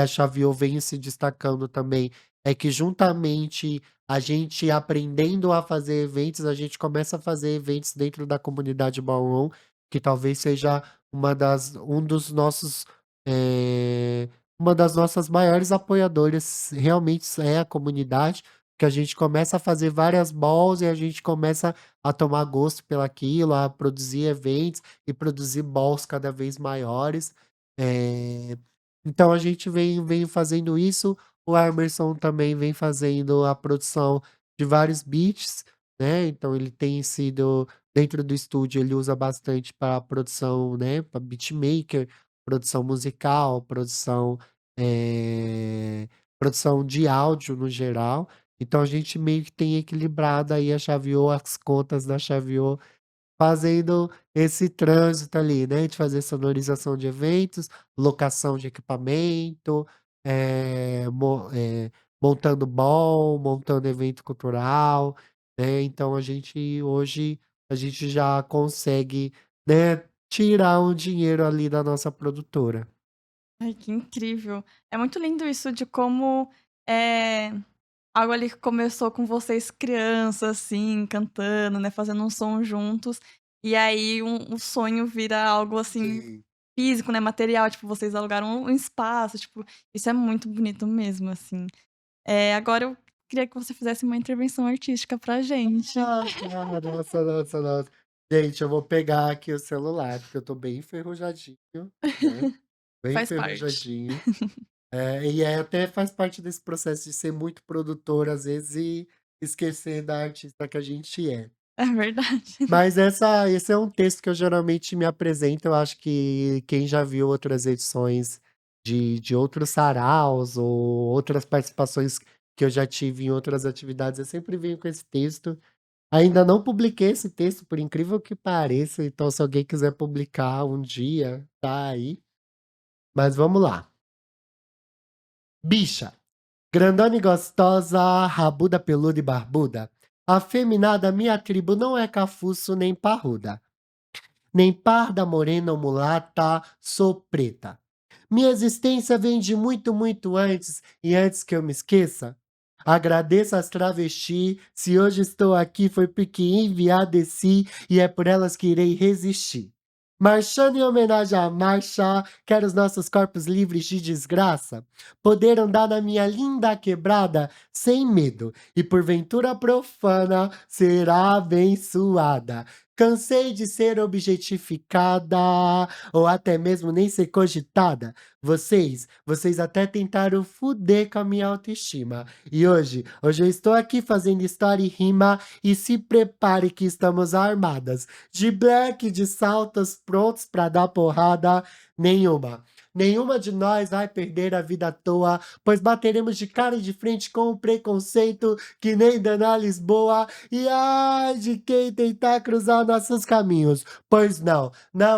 a Xavier vem se destacando também, é que juntamente a gente aprendendo a fazer eventos, a gente começa a fazer eventos dentro da comunidade ballroom, que talvez seja um dos nossos, eh, uma das nossas maiores apoiadoras realmente é a comunidade, que a gente começa a fazer várias balls e a gente começa a tomar gosto pelaquilo, a produzir eventos e produzir balls cada vez maiores. Eh, então a gente vem fazendo isso, o Emerson também vem fazendo a produção de vários beats, né, então ele tem sido dentro do estúdio ele usa bastante para produção, né, para beatmaker, produção musical, eh, produção de áudio no geral. Então a gente meio que tem equilibrado aí a Xavier, as contas da Xavier, fazendo esse trânsito ali, né, de fazer sonorização de eventos, locação de equipamento, montando ball, montando evento cultural, né, então a gente já consegue, né, tirar um dinheiro ali da nossa produtora. Ai, que incrível. É muito lindo isso de como, é algo ali que começou com vocês crianças, assim, cantando, né, fazendo um som juntos, e aí um sonho vira algo, assim, Sim. físico, né, material, tipo, vocês alugaram um espaço, tipo, isso é muito bonito mesmo, assim. Agora eu queria que você fizesse uma intervenção artística pra gente. Ah, nossa, nossa, nossa. Gente, eu vou pegar aqui o celular, porque eu tô bem enferrujadinho, né, bem Faz parte. enferrujadinho. E aí até faz parte desse processo de ser muito produtor, às vezes, e esquecer da artista que a gente é. É verdade. Mas esse é um texto que eu geralmente me apresento, eu acho que quem já viu outras edições de outros saraus ou outras participações que eu já tive em outras atividades, eu sempre venho com esse texto. Ainda não publiquei esse texto, por incrível que pareça, então se alguém quiser publicar um dia, tá aí. Mas vamos lá. Bicha, grandona e gostosa, rabuda, peluda e barbuda, afeminada minha tribo não é cafuço nem parruda, nem parda, morena ou mulata, sou preta. Minha existência vem de muito, muito antes, e antes que eu me esqueça, agradeço às travesti, se hoje estou aqui foi porque enviadeci e é por elas que irei resistir. Marchando em homenagem à marcha, quero os nossos corpos livres de desgraça, poder andar na minha linda quebrada sem medo, e porventura profana será abençoada. Cansei de ser objetificada, ou até mesmo nem ser cogitada. Vocês até tentaram fuder com a minha autoestima. E hoje eu estou aqui fazendo história e rima, e se prepare que estamos armadas. De black, de saltas, prontos pra dar porrada nenhuma. Nenhuma de nós vai perder a vida à toa, pois bateremos de cara e de frente com o preconceito que nem Dana Lisboa. E ai de quem tentar cruzar nossos caminhos, pois não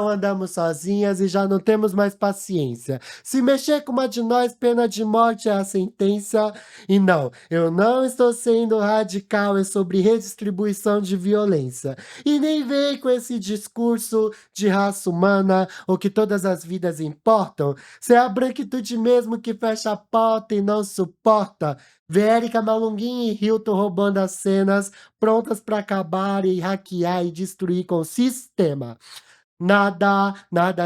andamos sozinhas e já não temos mais paciência. Se mexer com uma de nós, pena de morte é a sentença. E não, eu não estou sendo radical, é sobre redistribuição de violência. E nem vem com esse discurso de raça humana ou que todas as vidas importam. Se é a branquitude mesmo que fecha a porta e não suporta. Vê Erika Malunguinho e Hilton roubando as cenas, prontas para acabar e hackear e destruir com o sistema. Nada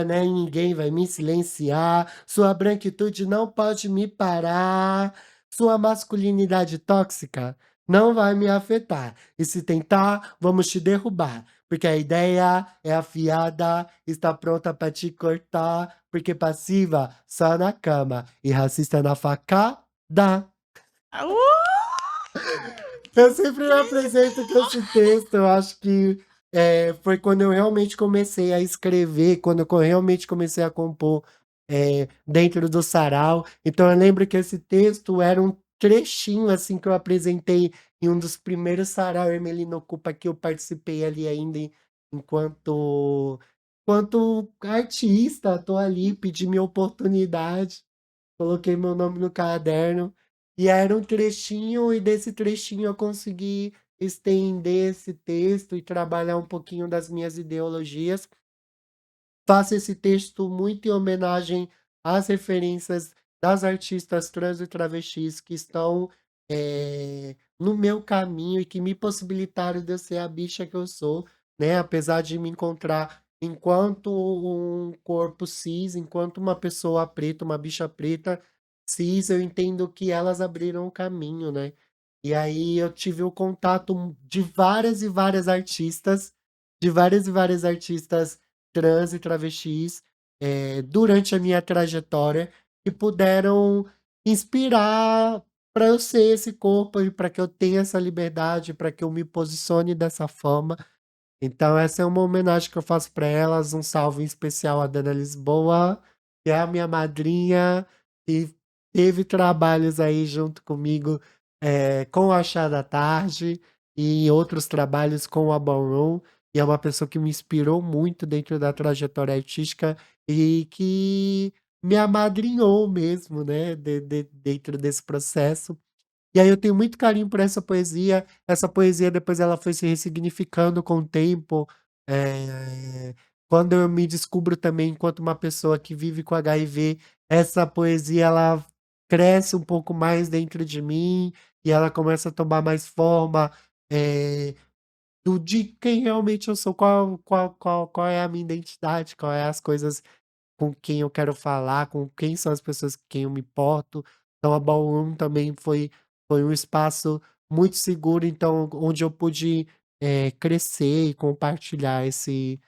nem ninguém vai me silenciar. Sua branquitude não pode me parar. Sua masculinidade tóxica não vai me afetar. E se tentar, vamos te derrubar. Porque a ideia é afiada, está pronta para te cortar. Porque passiva só na cama e racista na facada. Eu sempre me apresento com esse texto, eu acho que foi quando eu realmente comecei a escrever, quando eu realmente comecei a compor dentro do sarau. Então eu lembro que esse texto era um trechinho assim que eu apresentei em um dos primeiros sarau Emelino Ocupa que eu participei ali ainda enquanto artista, tô ali, pedi minha oportunidade. Coloquei meu nome no caderno e era um trechinho, e desse trechinho eu consegui estender esse texto e trabalhar um pouquinho das minhas ideologias. Faço esse texto muito em homenagem às referências das artistas trans e travestis que estão no meu caminho e que me possibilitaram de eu ser a bicha que eu sou, né? Apesar de me encontrar enquanto um corpo cis, enquanto uma pessoa preta, uma bicha preta cis, eu entendo que elas abriram o caminho, né? E aí eu tive o contato de várias e várias artistas, de várias e várias artistas trans e travestis, durante a minha trajetória, que puderam inspirar para eu ser esse corpo e para que eu tenha essa liberdade, para que eu me posicione dessa forma. Então essa é uma homenagem que eu faço para elas, um salve em especial à Dana Lisboa, que é a minha madrinha e teve trabalhos aí junto comigo, com a Chá da Tarde e outros trabalhos com a Ballroom, e é uma pessoa que me inspirou muito dentro da trajetória artística e que me amadrinhou mesmo, né, dentro desse processo. E aí eu tenho muito carinho por essa poesia depois ela foi se ressignificando com o tempo, quando eu me descubro também enquanto uma pessoa que vive com HIV, essa poesia ela cresce um pouco mais dentro de mim, e ela começa a tomar mais forma, do de quem realmente eu sou, qual é a minha identidade, qual é as coisas com quem eu quero falar, com quem são as pessoas com quem eu me importo. Então a Ballroom também foi um espaço muito seguro, então onde eu pude, crescer e compartilhar esse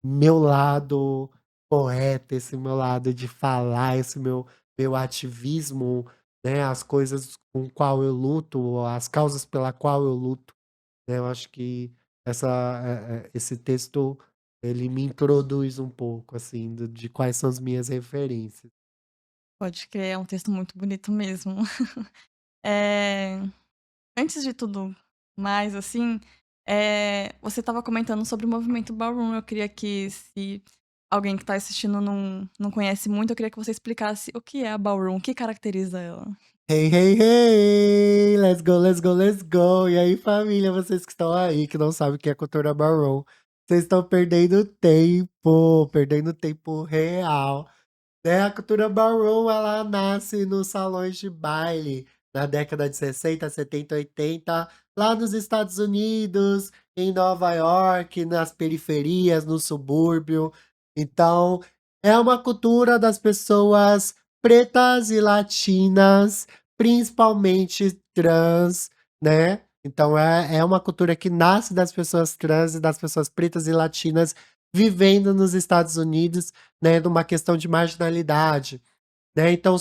meu lado poeta, esse meu lado de falar, esse meu ativismo, né, as coisas com qual eu luto, as causas pela qual eu luto, né, eu acho que esse texto, ele me introduz um pouco, assim, de quais são as minhas referências. Pode crer, é um texto muito bonito mesmo. Eh, Antes de tudo mais, assim, você estava comentando sobre o movimento ballroom. Eu queria que, se alguém que está assistindo não conhece muito, eu queria que você explicasse o que é a ballroom, o que caracteriza ela. Hey, hey, hey! Let's go, let's go, let's go! E aí, família, vocês que estão aí, que não sabem o que é cultura marrom, vocês estão perdendo tempo real. Né, a cultura ballroom, ela nasce nos salões de baile na década de 60, 70, 80, lá nos Estados Unidos, em Nova York, nas periferias, no subúrbio. Então, é uma cultura das pessoas pretas e latinas, principalmente trans, né? Então, é uma cultura que nasce das pessoas trans e das pessoas pretas e latinas vivendo nos Estados Unidos, né, numa questão de marginalidade, né, então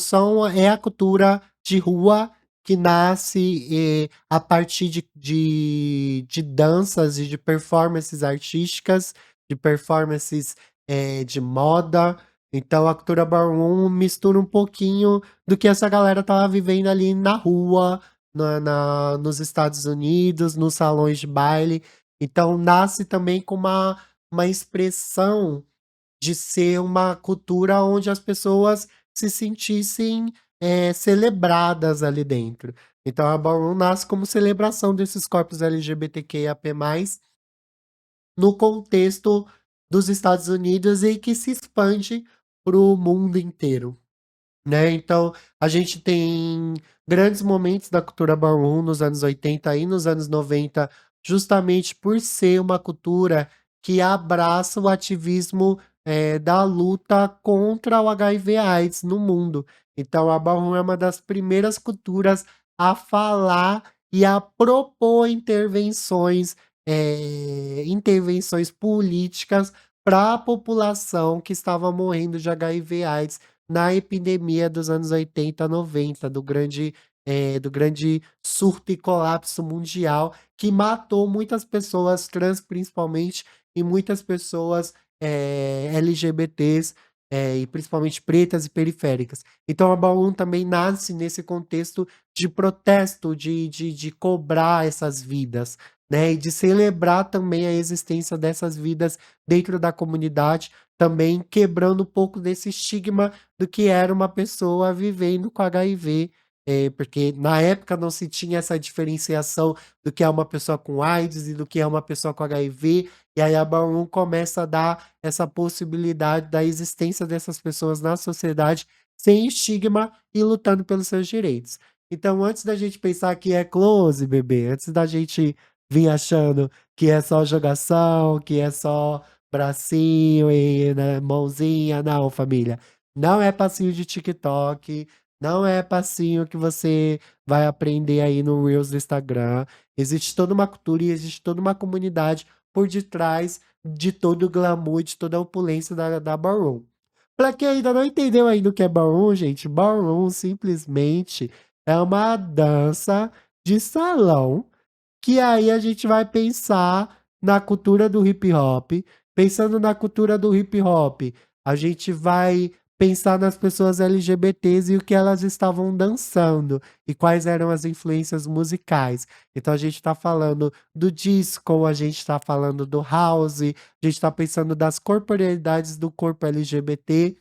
é a cultura de rua que nasce, a partir de danças e de performances artísticas, de performances, de moda, então a cultura ballroom mistura um pouquinho do que essa galera estava vivendo ali na rua, nos Estados Unidos, nos salões de baile, então nasce também com uma expressão de ser uma cultura onde as pessoas se sentissem, celebradas ali dentro. Então a Ballroom nasce como celebração desses corpos LGBTQIAP+, no contexto dos Estados Unidos e que se expande para o mundo inteiro. Né, então a gente tem grandes momentos da cultura ballroom nos anos 80 e nos anos 90, justamente por ser uma cultura que abraça o ativismo, da luta contra o HIV/AIDS no mundo. Então a ballroom é uma das primeiras culturas a falar e a propor intervenções políticas para a população que estava morrendo de HIV/AIDS na epidemia dos anos 80, 90, do grande surto e colapso mundial, que matou muitas pessoas trans, principalmente, e muitas pessoas, LGBTs, e principalmente pretas e periféricas. Então a Ballroom também nasce nesse contexto de protesto, de cobrar essas vidas, né, e de celebrar também a existência dessas vidas dentro da comunidade, também quebrando um pouco desse estigma do que era uma pessoa vivendo com HIV, porque na época não se tinha essa diferenciação do que é uma pessoa com AIDS e do que é uma pessoa com HIV, e aí a Ballroom começa a dar essa possibilidade da existência dessas pessoas na sociedade sem estigma e lutando pelos seus direitos. Então, antes da gente pensar que é close, bebê, antes da gente vir achando que é só jogação, que é só bracinho e, né, mãozinha, não, família. Não é passinho de TikTok, não é passinho que você vai aprender aí no Reels do Instagram. Existe toda uma cultura e existe toda uma comunidade por detrás de todo o glamour, de toda a opulência da Ballroom. Pra quem ainda não entendeu ainda o que é Ballroom, gente, Ballroom simplesmente é uma dança de salão que aí a gente vai pensar na cultura do hip hop. Pensando na cultura do hip hop, a gente vai pensar nas pessoas LGBTs e o que elas estavam dançando e quais eram as influências musicais. Então a gente está falando do disco, a gente está falando do house, a gente está pensando das corporeidades do corpo LGBT,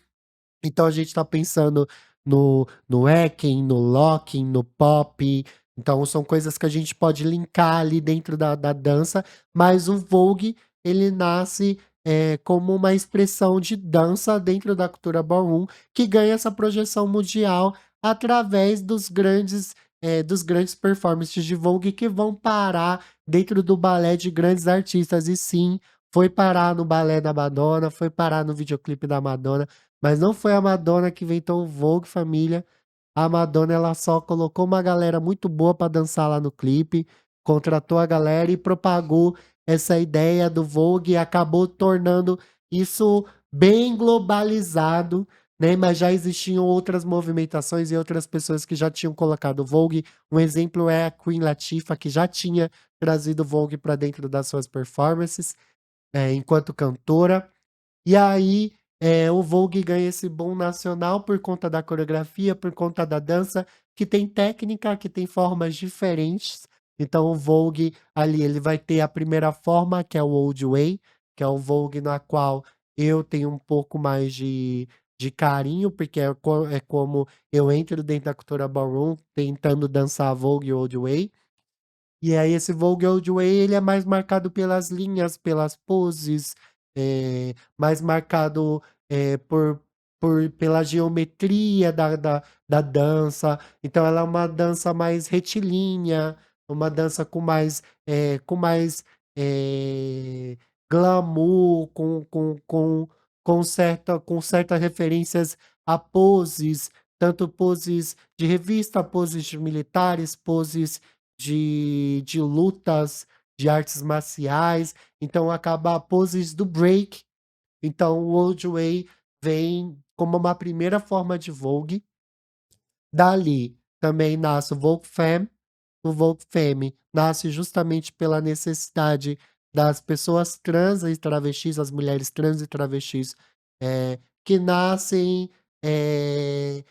então a gente está pensando no Ekin, no locking, no pop, então são coisas que a gente pode linkar ali dentro da dança, mas o Vogue, ele nasce, como uma expressão de dança dentro da cultura ballroom, que ganha essa projeção mundial através dos grandes performances de Vogue que vão parar dentro do balé de grandes artistas. E sim, foi parar no balé da Madonna, foi parar no videoclipe da Madonna, mas não foi a Madonna que inventou o Vogue, família. A Madonna, ela só colocou uma galera muito boa pra dançar lá no clipe, contratou a galera e propagou essa ideia do Vogue e acabou tornando isso bem globalizado, né, mas já existiam outras movimentações e outras pessoas que já tinham colocado o Vogue. Um exemplo é a Queen Latifah, que já tinha trazido o Vogue para dentro das suas performances, enquanto cantora. E aí, o Vogue ganha esse boom nacional por conta da coreografia, por conta da dança, que tem técnica, que tem formas diferentes. Então o Vogue ali, ele vai ter a primeira forma, que é o Old Way, que é o Vogue na qual eu tenho um pouco mais de carinho, porque é como eu entro dentro da cultura ballroom tentando dançar Vogue Old Way. E aí esse Vogue Old Way, ele é mais marcado pelas linhas, pelas poses, mais marcado, pela geometria da dança. Então ela é uma dança mais retilínea, uma dança com mais, eh, glamour, com certas referências a poses, tanto poses de revista, poses de militares, poses de lutas, de artes marciais, então acaba poses do break. Então o Old Way vem como uma primeira forma de Vogue. Dali também nasce o Vogue Femme. O Vogue Femme nasce justamente pela necessidade das pessoas trans e travestis, as mulheres trans e travestis, que nascem, eh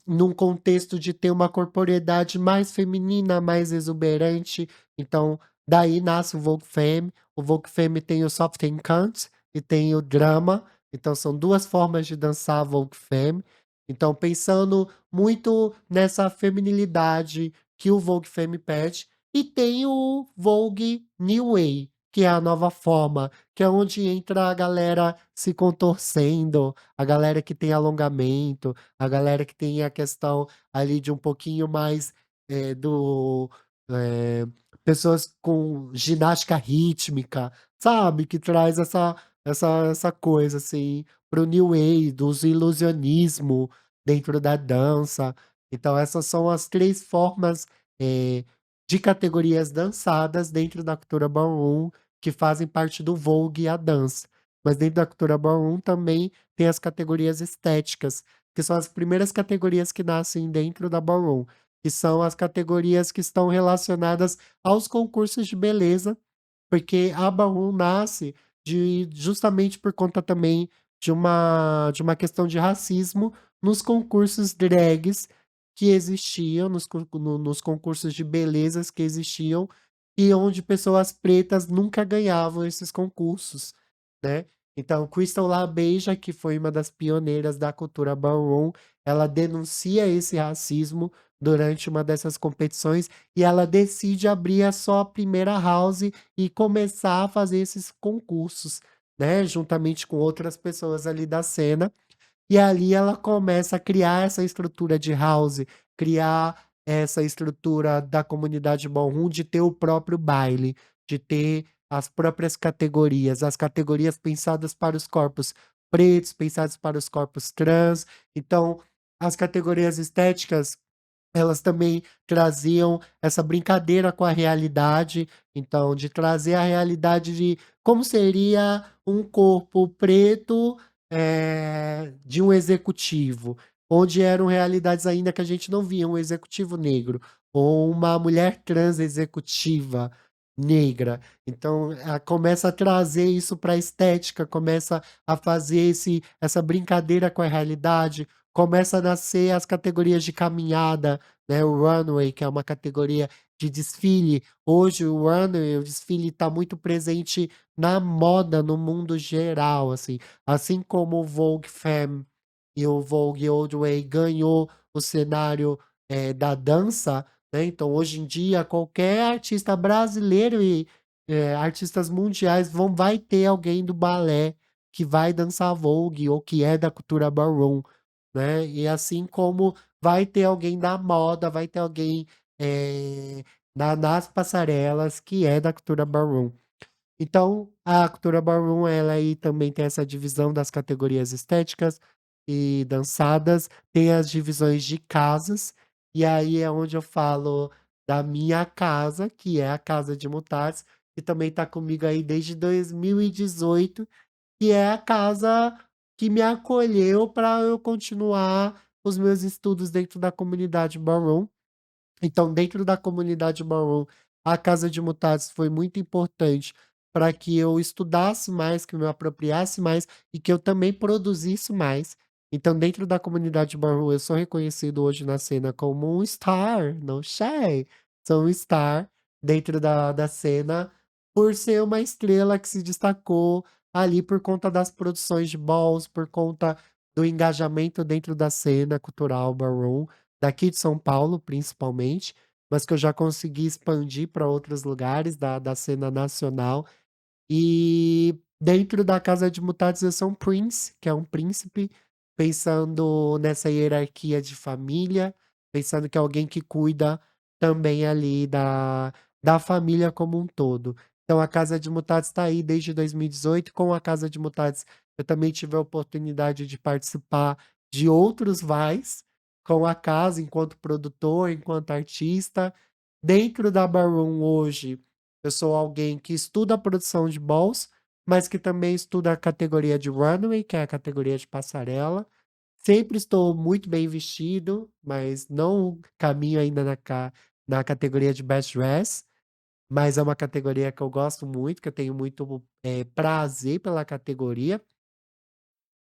num contexto de ter uma corporeidade mais feminina, mais exuberante, então daí nasce o Vogue Femme. O Vogue Femme tem o Soft Encant e tem o Drama, então são 2 formas de dançar Vogue Femme. Então pensando muito nessa feminilidade que o Vogue Femme pede, e tem o Vogue New Way, que é a nova forma, que é onde entra a galera se contorcendo, a galera que tem alongamento, a galera que tem a questão ali de um pouquinho mais, do eh, pessoas com ginástica rítmica, sabe, que traz essa coisa, assim, para o New Age, dos ilusionismo dentro da dança. Então essas são as 3 formas, de categorias dançadas dentro da cultura ballroom, que fazem parte do Vogue e a dança. Mas dentro da cultura ballroom também tem as categorias estéticas, que são as primeiras categorias que nascem dentro da ballroom, que são as categorias que estão relacionadas aos concursos de beleza, porque a ballroom nasce justamente por conta também de uma questão de racismo nos concursos drags que existiam, nos concursos de belezas que existiam, e onde pessoas pretas nunca ganhavam esses concursos, né. Então Crystal LaBeija, que foi uma das pioneiras da cultura ballroom, ela denuncia esse racismo durante uma dessas competições, e ela decide abrir a sua primeira house e começar a fazer esses concursos, né, juntamente com outras pessoas ali da cena. E ali ela começa a criar essa estrutura de house, criar essa estrutura da comunidade ballroom de ter o próprio baile, de ter as próprias categorias, as categorias pensadas para os corpos pretos, pensadas para os corpos trans. Então, as categorias estéticas, elas também traziam essa brincadeira com a realidade, então de trazer a realidade de como seria um corpo preto, de um executivo, onde eram realidades ainda que a gente não via um executivo negro, ou uma mulher trans executiva negra. Então, começa a trazer isso para a estética, começa a fazer essa brincadeira com a realidade, começa a nascer as categorias de caminhada, né, o runway, que é uma categoria de desfile. Hoje o runway, o desfile está muito presente na moda no mundo geral, assim como o Vogue Femme e o Vogue Old Way ganhou o cenário, da dança, né, então hoje em dia qualquer artista brasileiro e, artistas mundiais vai ter alguém do balé que vai dançar Vogue ou que é da cultura ballroom, né, e assim como vai ter alguém da moda, vai ter alguém, nas passarelas que é da cultura ballroom. Então, a cultura ballroom, ela aí também tem essa divisão das categorias estéticas e dançadas, tem as divisões de casas, e aí é onde eu falo da minha casa, que é a Casa de Mutatis, que também está comigo aí desde 2018, que é a casa que me acolheu para eu continuar os meus estudos dentro da comunidade Ballroom. Então, dentro da comunidade Marrom, a Casa de Mutatis foi muito importante para que eu estudasse mais, que eu me apropriasse mais e que eu também produzisse mais. Então, dentro da comunidade Marrom, eu sou reconhecido hoje na cena como um star, não sei, sou um star dentro da cena por ser uma estrela que se destacou ali por conta das produções de balls, por conta do engajamento dentro da cena cultural Marrom. Daqui de São Paulo, principalmente, mas que eu já consegui expandir para outros lugares da cena nacional. E dentro da Casa de Mutatis eu sou um prince, que é um príncipe, pensando nessa hierarquia de família, pensando que é alguém que cuida também ali da família como um todo. Então a Casa de Mutatis está aí desde 2018. Com a Casa de Mutatis eu também tive a oportunidade de participar de outros VAIs com a casa, enquanto produtor, enquanto artista. Dentro da Ballroom hoje, eu sou alguém que estuda a produção de balls, mas que também estuda a categoria de runway, que é a categoria de passarela. Sempre estou muito bem vestido, mas não caminho ainda na categoria de best dress, mas é uma categoria que eu gosto muito, que eu tenho muito prazer pela categoria.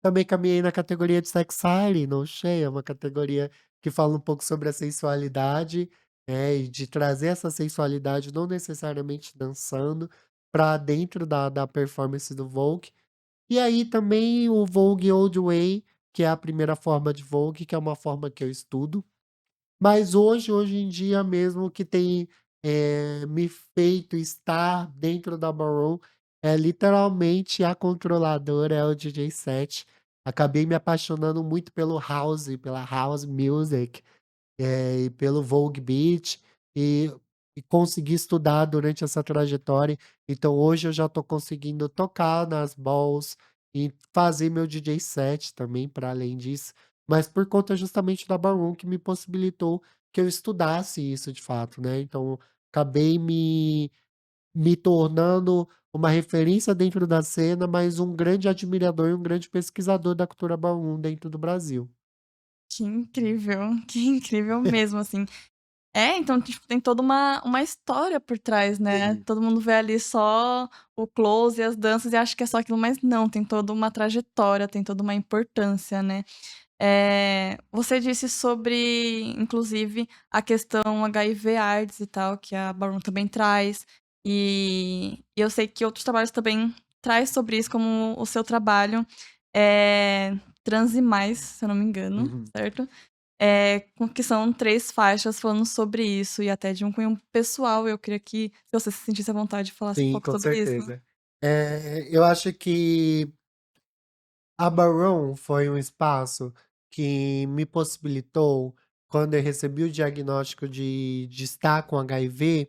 Também caminhei na categoria de sex syren, não sei, é uma categoria que fala um pouco sobre a sensualidade, e de trazer essa sensualidade não necessariamente dançando, para dentro da performance do Vogue. E aí também o Vogue Old Way, que é a primeira forma de Vogue, que é uma forma que eu estudo. Mas hoje em dia mesmo o que tem, me feito estar dentro da Maroon é literalmente a controladora, é o DJ set. Acabei me apaixonando muito pelo house, pela house music, e pelo Vogue Beat, e consegui estudar durante essa trajetória. Então hoje eu já estou conseguindo tocar nas balls e fazer meu DJ set também para além disso, mas por conta justamente da Ballroom que me possibilitou que eu estudasse isso de fato, né, então acabei me tornando uma referência dentro da cena, mas um grande admirador e um grande pesquisador da cultura Ballroom dentro do Brasil. Que incrível mesmo, assim. É, então, tipo, tem toda uma história por trás, né. Sim. Todo mundo vê ali só o close e as danças e acha que é só aquilo, mas não, tem toda uma trajetória, tem toda uma importância, né. Você disse sobre, inclusive, a questão HIV/AIDS e tal, que a Ballroom também traz, e eu sei que outros trabalhos também traz sobre isso, como o seu trabalho, Transe Mais, se eu não me engano, Uhum. certo? Com que são 3 faixas falando sobre isso e até de um cunho pessoal, eu queria que se você se sentisse à vontade de falasse um Sim, pouco com sobre isso. certeza. Eu acho que a Barroom foi um espaço que me possibilitou, quando eu recebi o diagnóstico de estar com HIV,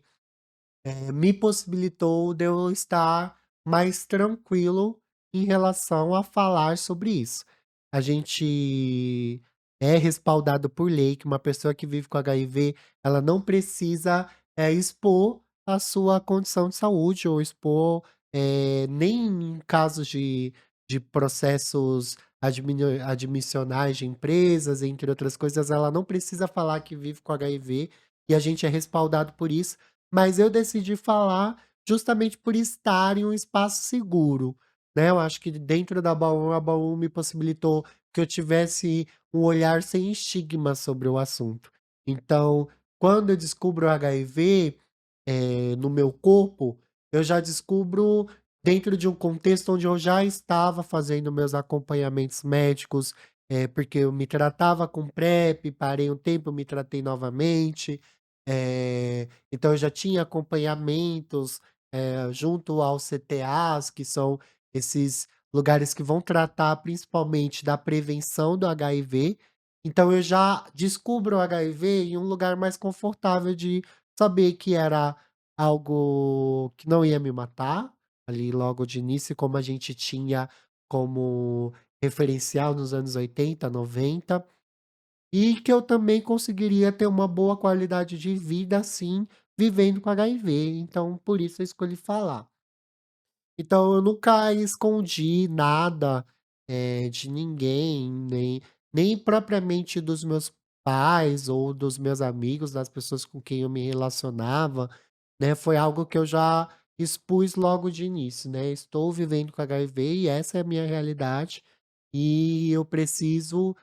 me possibilitou de eu estar mais tranquilo em relação a falar sobre isso. A gente é respaldado por lei que uma pessoa que vive com HIV, ela não precisa, expor a sua condição de saúde ou expor, nem em casos de processos admissionais de empresas, entre outras coisas, ela não precisa falar que vive com HIV, e a gente é respaldado por isso. Mas eu decidi falar justamente por estar em um espaço seguro, né, eu acho que dentro da Baú, a Baú me possibilitou que eu tivesse um olhar sem estigma sobre o assunto. Então, quando eu descubro o HIV, no meu corpo, eu já descubro dentro de um contexto onde eu já estava fazendo meus acompanhamentos médicos, porque eu me tratava com PrEP, parei um tempo, me tratei novamente, então eu já tinha acompanhamentos, junto aos CTAs, que são esses lugares que vão tratar principalmente da prevenção do HIV. Então eu já descubro o HIV em um lugar mais confortável de saber que era algo que não ia me matar, ali logo de início, como a gente tinha como referencial nos anos 80, 90. e que eu também conseguiria ter uma boa qualidade de vida, assim, vivendo com HIV, então por isso eu escolhi falar. Então eu nunca escondi nada, de ninguém, nem propriamente dos meus pais ou dos meus amigos, das pessoas com quem eu me relacionava, né, foi algo que eu já expus logo de início, né, estou vivendo com HIV e essa é a minha realidade, e eu preciso,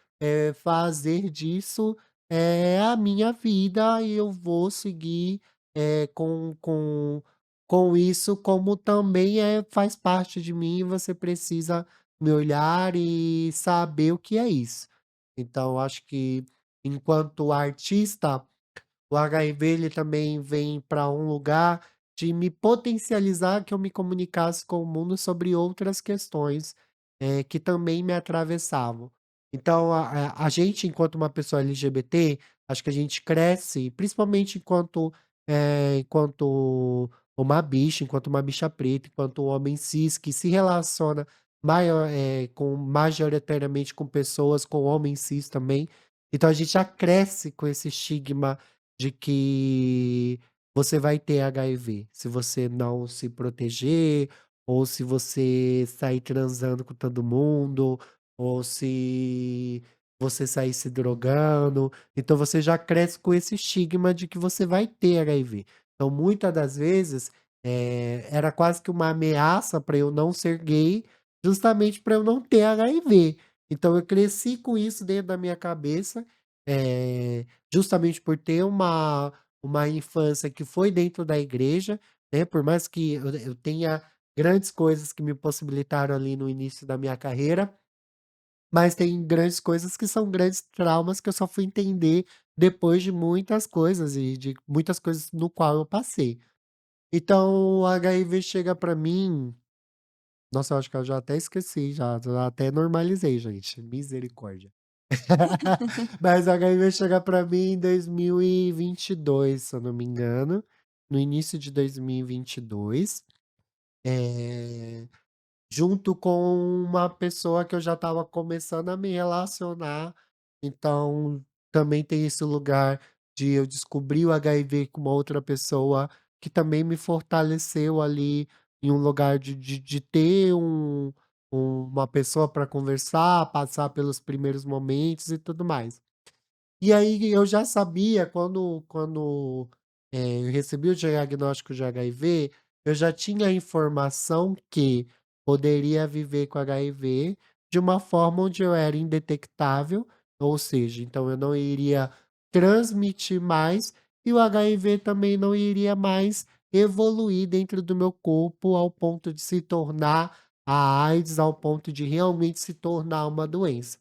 fazer disso, a minha vida e eu vou seguir, com isso, como também faz parte de mim, você precisa me olhar e saber o que é isso. Então eu acho que, enquanto artista, o HIV ele também vem para um lugar de me potencializar, que eu me comunicasse com o mundo sobre outras questões, que também me atravessavam. Então a gente enquanto uma pessoa LGBT, acho que a gente cresce, principalmente enquanto uma bicha, enquanto uma bicha preta, enquanto um homem cis que se relaciona com majoritariamente com pessoas, com homens cis também. Então a gente já cresce com esse estigma de que você vai ter HIV, se você não se proteger, ou se você sair transando com todo mundo, ou se você sair se drogando. Então você já cresce com esse estigma de que você vai ter HIV. Então, muitas das vezes, era quase que uma ameaça para eu não ser gay, justamente para eu não ter HIV. Então eu cresci com isso dentro da minha cabeça, justamente por ter uma infância que foi dentro da igreja, né, por mais que eu tenha grandes coisas que me possibilitaram ali no início da minha carreira, mas tem grandes coisas que são grandes traumas que eu só fui entender depois de muitas coisas e de muitas coisas no qual eu passei. Então o HIV chega pra mim, nossa, eu acho que eu já até esqueci, já até normalizei, gente, misericórdia. Mas o HIV chega pra mim em 2022, se eu não me engano, no início de 2022, eh, junto com uma pessoa que eu já estava começando a me relacionar, então também tem esse lugar de eu descobrir o HIV com uma outra pessoa que também me fortaleceu ali em um lugar de ter uma pessoa para conversar, passar pelos primeiros momentos e tudo mais. E aí eu já sabia quando eu recebi o diagnóstico de HIV, eu já tinha a informação que poderia viver com HIV de uma forma onde eu era indetectável, ou seja, então eu não iria transmitir mais e o HIV também não iria mais evoluir dentro do meu corpo ao ponto de se tornar a AIDS, ao ponto de realmente se tornar uma doença.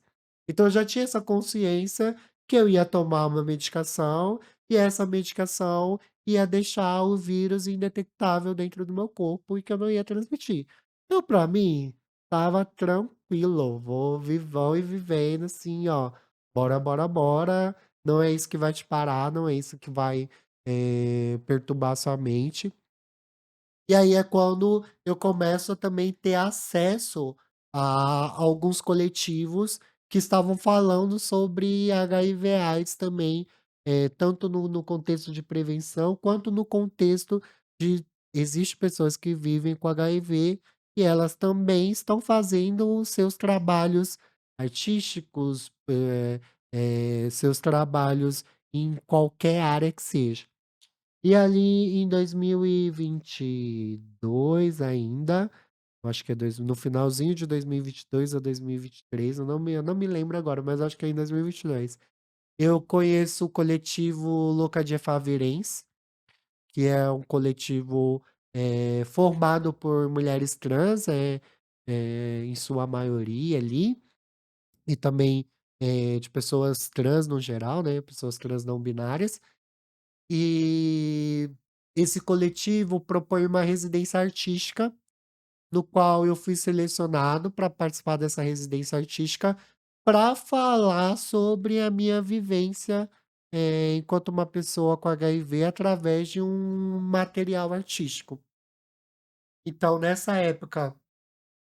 Então eu já tinha essa consciência que eu ia tomar uma medicação, e essa medicação ia deixar o vírus indetectável dentro do meu corpo e que eu não ia transmitir. Então, pra mim, estava tranquilo, vou e vivendo assim, ó, bora, bora, bora, não é isso que vai te parar, não é isso que vai, perturbar sua mente. E aí é quando eu começo a também ter acesso a alguns coletivos que estavam falando sobre HIV/AIDS também, tanto no contexto de prevenção, quanto no contexto de existe pessoas que vivem com HIV e elas também estão fazendo os seus trabalhos artísticos, seus trabalhos em qualquer área que seja. E ali em 2022 ainda, eu acho que é no finalzinho de 2022 ou 2023, eu não me lembro agora, mas acho que é em 2022. Eu conheço o coletivo Loucadia Faverens, que é um coletivo, formado por mulheres trans, em sua maioria ali, e também, de pessoas trans no geral, né, pessoas trans não binárias. E esse coletivo propõe uma residência artística, no qual eu fui selecionado para participar dessa residência artística, para falar sobre a minha vivência, enquanto uma pessoa com HIV através de um material artístico. Então nessa época,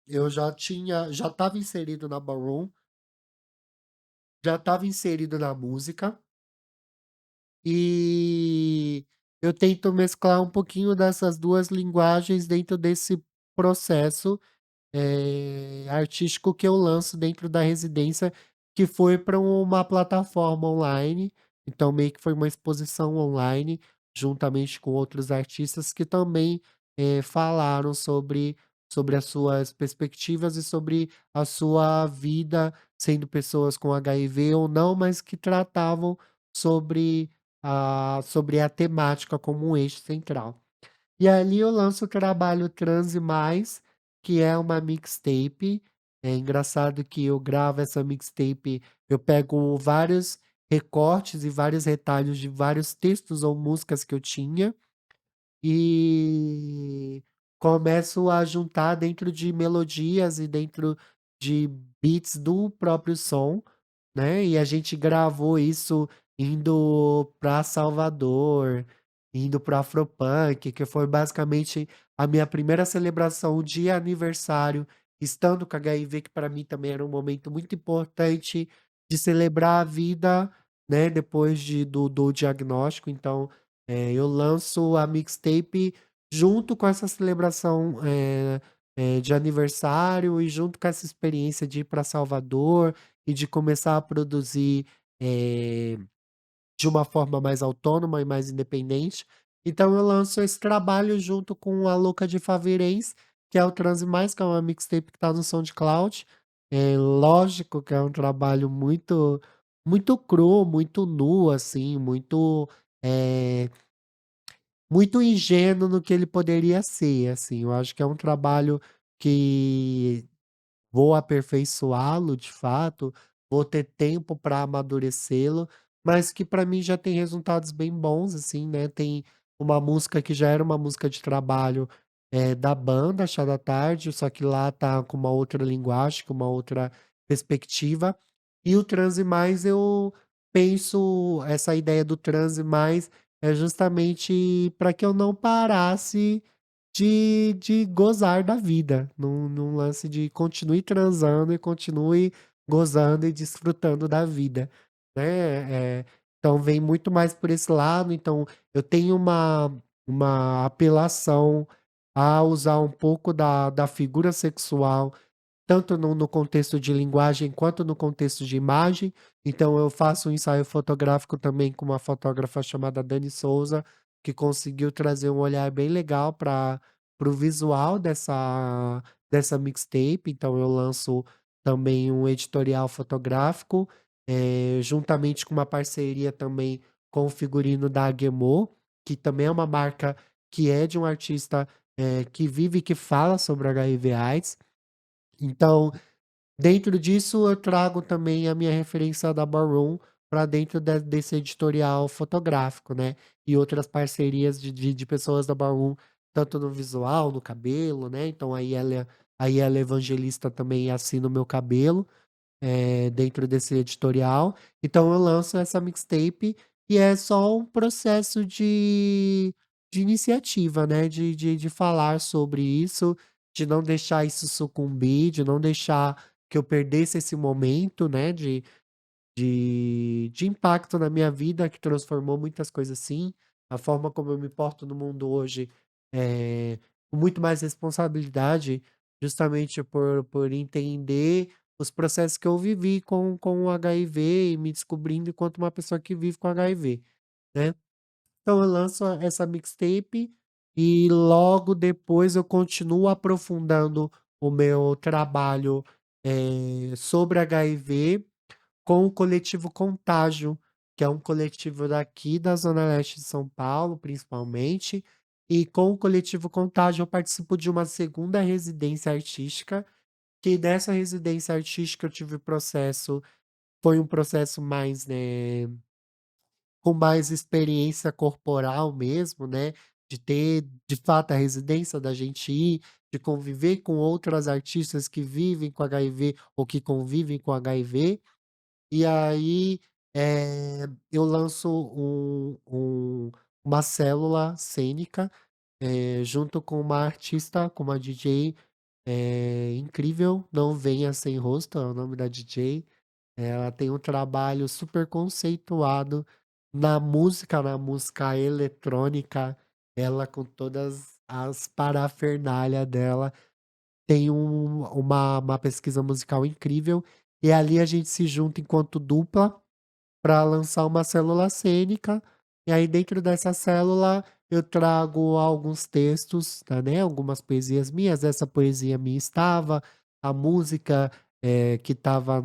eu já estava inserido na Ballroom, já estava inserido na música, e eu tento mesclar um pouquinho dessas 2 linguagens dentro desse processo, artístico que eu lanço dentro da residência, que foi para uma plataforma online, então meio que foi uma exposição online, juntamente com outros artistas que também, falaram sobre as suas perspectivas e sobre a sua vida, sendo pessoas com HIV ou não, mas que tratavam sobre sobre a temática como um eixo central. E ali eu lanço o trabalho Transe Mais, que é uma mixtape. É engraçado que eu gravo essa mixtape, eu pego vários recortes e vários retalhos de vários textos ou músicas que eu tinha, e começo a juntar dentro de melodias e dentro de beats do próprio som, né, e a gente gravou isso indo pra Salvador, indo para o Afropunk, que foi basicamente a minha primeira celebração de aniversário, estando com HIV, que para mim também era um momento muito importante de celebrar a vida, né, depois do diagnóstico. Então, eu lanço a mixtape junto com essa celebração, de aniversário e junto com essa experiência de ir para Salvador, e de começar a produzir, eh, de uma forma mais autônoma e mais independente. Então eu lanço esse trabalho junto com a Louca de Faverens, que é o Transe Mais, que é uma mixtape que tá no SoundCloud. É lógico que é um trabalho muito cru, muito nu, assim, eh, muito ingênuo no que ele poderia ser, assim. Eu acho que é um trabalho que vou aperfeiçoá-lo de fato, vou ter tempo para amadurecê-lo, mas que para mim já tem resultados bem bons, assim, né. Tem uma música que já era uma música de trabalho, da banda Chá da Tarde, só que lá tá com uma outra linguagem, com uma outra perspectiva. E o Transe Mais eu penso essa ideia do transe mais é justamente para que eu não parasse de gozar da vida, num lance de continue transando e continue gozando e desfrutando da vida, né, então vem muito mais por esse lado. Então eu tenho uma apelação a usar um pouco da figura sexual, tanto no contexto de linguagem quanto no contexto de imagem. Então eu faço um ensaio fotográfico também com uma fotógrafa chamada Dani Souza, que conseguiu trazer um olhar bem legal para o visual dessa mixtape. Então eu lanço também um editorial fotográfico, juntamente com uma parceria também com o figurino da Agemô, que também é uma marca que é de um artista, que vive e que fala sobre HIV/AIDS. Então, dentro disso, eu trago também a minha referência da Ballroom para dentro desse editorial fotográfico, né? E outras parcerias de pessoas da Ballroom, tanto no visual, no cabelo, né? Então aí ela é evangelista também assina o meu cabelo, dentro desse editorial. Então eu lanço essa mixtape e é só um processo de iniciativa, né, de falar sobre isso, de não deixar isso sucumbir, de não deixar que eu perdesse esse momento, né, de impacto na minha vida, que transformou muitas coisas sim. A forma como eu me porto no mundo hoje, com muito mais responsabilidade, justamente por entender os processos que eu vivi com o HIV e me descobrindo enquanto uma pessoa que vive com HIV, né. Então eu lanço essa mixtape e logo depois eu continuo aprofundando o meu trabalho, sobre HIV com o coletivo Contágio, que é um coletivo daqui da zona leste de São Paulo, principalmente, e com o coletivo Contágio eu participo de uma segunda residência artística, que dessa residência artística eu tive processo foi um processo mais, né, com mais experiência corporal mesmo, né, de ter, de fato, a residência da gente ir, de conviver com outras artistas que vivem com HIV ou que convivem com HIV. E aí, eu lanço uma célula cênica, junto com uma artista, com uma DJ, incrível, Não Venha Sem Rosto é o nome da DJ. Ela tem um trabalho super conceituado na música eletrônica, ela com todas as parafernália dela, tem uma pesquisa musical incrível, e ali a gente se junta enquanto dupla para lançar uma célula cênica, e aí dentro dessa célula eu trago alguns textos, tá, né, algumas poesias minhas, essa poesia minha estava, a música, que estava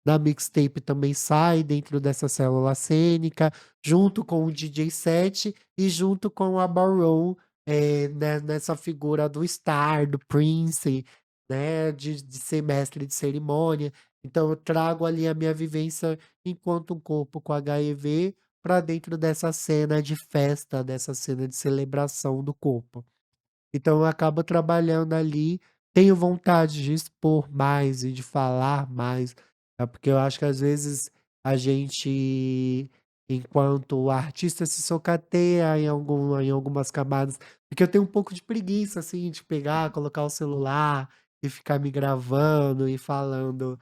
na mixtape também sai dentro dessa célula cênica, junto com o DJ set e junto com a Barrow, nessa figura do Star, do Prince, né, de ser mestre de cerimônia. Então eu trago ali a minha vivência enquanto um corpo com HIV para dentro dessa cena de festa, dessa cena de celebração do corpo. Então eu acabo trabalhando ali, tenho vontade de expor mais e de falar mais, porque eu acho que às vezes a gente, enquanto artista, se socateia em algumas camadas, porque eu tenho um pouco de preguiça, assim, de pegar, colocar o celular e ficar me gravando e falando,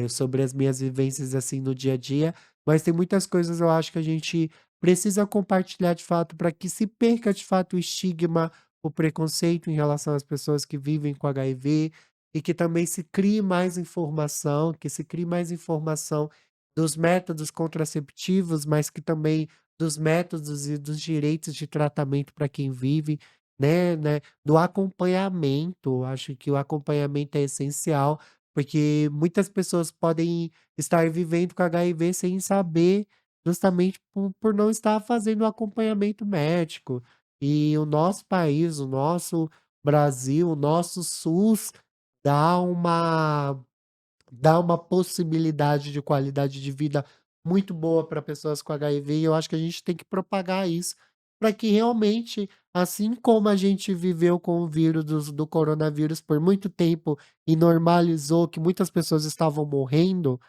sobre as minhas vivências, assim, no dia a dia, mas tem muitas coisas eu acho que a gente precisa compartilhar de fato para que se perca de fato o estigma, o preconceito em relação às pessoas que vivem com HIV e que também se crie mais informação, que se crie mais informação dos métodos contraceptivos, mas que também dos métodos e dos direitos de tratamento para quem vive, né, do acompanhamento. Acho que o acompanhamento é essencial, porque muitas pessoas podem estar vivendo com HIV sem saber, justamente por não estar fazendo o acompanhamento médico. E o nosso país, o nosso Brasil, o nosso SUS dá uma dá uma possibilidade de qualidade de vida muito boa para pessoas com HIV, e eu acho que a gente tem que propagar isso, para que realmente, assim como a gente viveu com o vírus do coronavírus por muito tempo e normalizou que muitas pessoas estavam morrendo,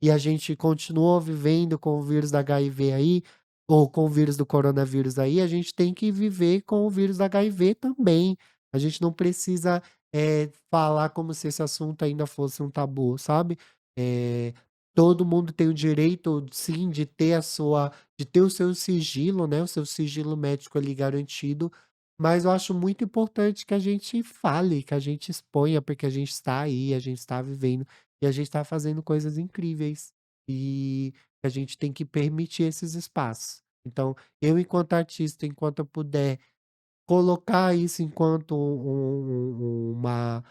e a gente continuou vivendo com o vírus da HIV aí, ou com o vírus do coronavírus aí, a gente tem que viver com o vírus da HIV também. A gente não precisa, falar como se esse assunto ainda fosse um tabu, sabe. Eh, Todo mundo tem o direito, sim, de ter o seu sigilo, né, o seu sigilo médico ali garantido, mas eu acho muito importante que a gente fale, que a gente exponha, porque a gente está aí, a gente está vivendo e a gente está fazendo coisas incríveis, e a gente tem que permitir esses espaços. Então, eu enquanto artista, enquanto eu puder colocar isso enquanto uma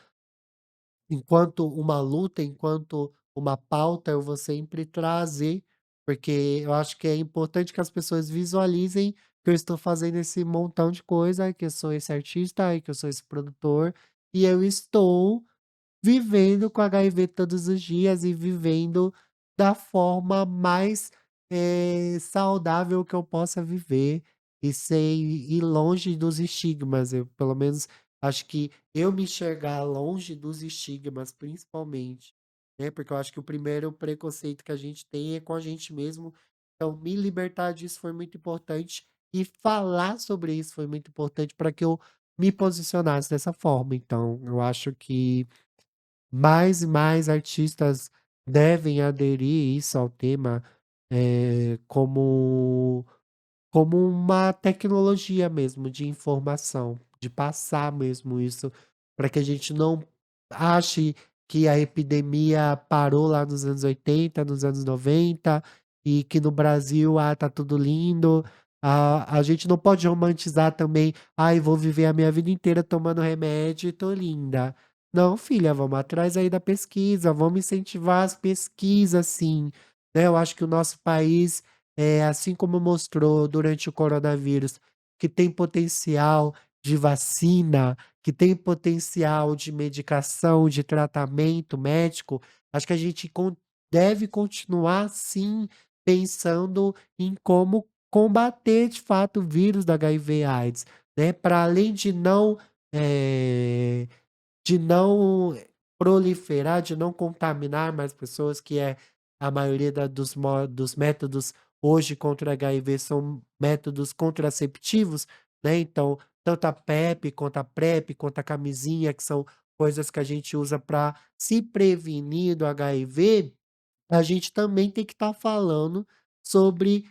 luta, enquanto uma pauta, eu vou sempre trazer, porque eu acho que é importante que as pessoas visualizem que eu estou fazendo esse montão de coisa, que eu sou esse artista, e que eu sou esse produtor, e eu estou vivendo com HIV todos os dias e vivendo da forma mais, saudável que eu possa viver e sem ir longe dos estigmas. Eu, pelo menos, acho que eu me enxergar longe dos estigmas, principalmente, né, porque eu acho que o primeiro preconceito que a gente tem é com a gente mesmo. Então, me libertar disso foi muito importante e falar sobre isso foi muito importante para que eu me posicionasse dessa forma. Então, eu acho que mais e mais artistas devem aderir isso ao tema, como uma tecnologia mesmo de informação, de passar mesmo isso, para que a gente não ache que a epidemia parou lá nos anos 80, nos anos 90 e que no Brasil, tá tudo lindo. A gente não pode romantizar também: "Ai, vou viver a minha vida inteira tomando remédio e tô linda". Não, filha, vamos atrás aí da pesquisa, vamos incentivar as pesquisas sim, né. Eu acho que o nosso país, assim como mostrou durante o coronavírus, que tem potencial de vacina, que tem potencial de medicação, de tratamento médico, acho que a gente deve continuar sim pensando em como combater de fato o vírus da HIV/AIDS, né, para além de não proliferar, de não contaminar mais pessoas, que é a maioria dos métodos hoje contra HIV são métodos contraceptivos, né, então, tanto a PrEP, quanto a PrEP, quanto a camisinha, que são coisas que a gente usa para se prevenir do HIV, a gente também tem que estar falando sobre,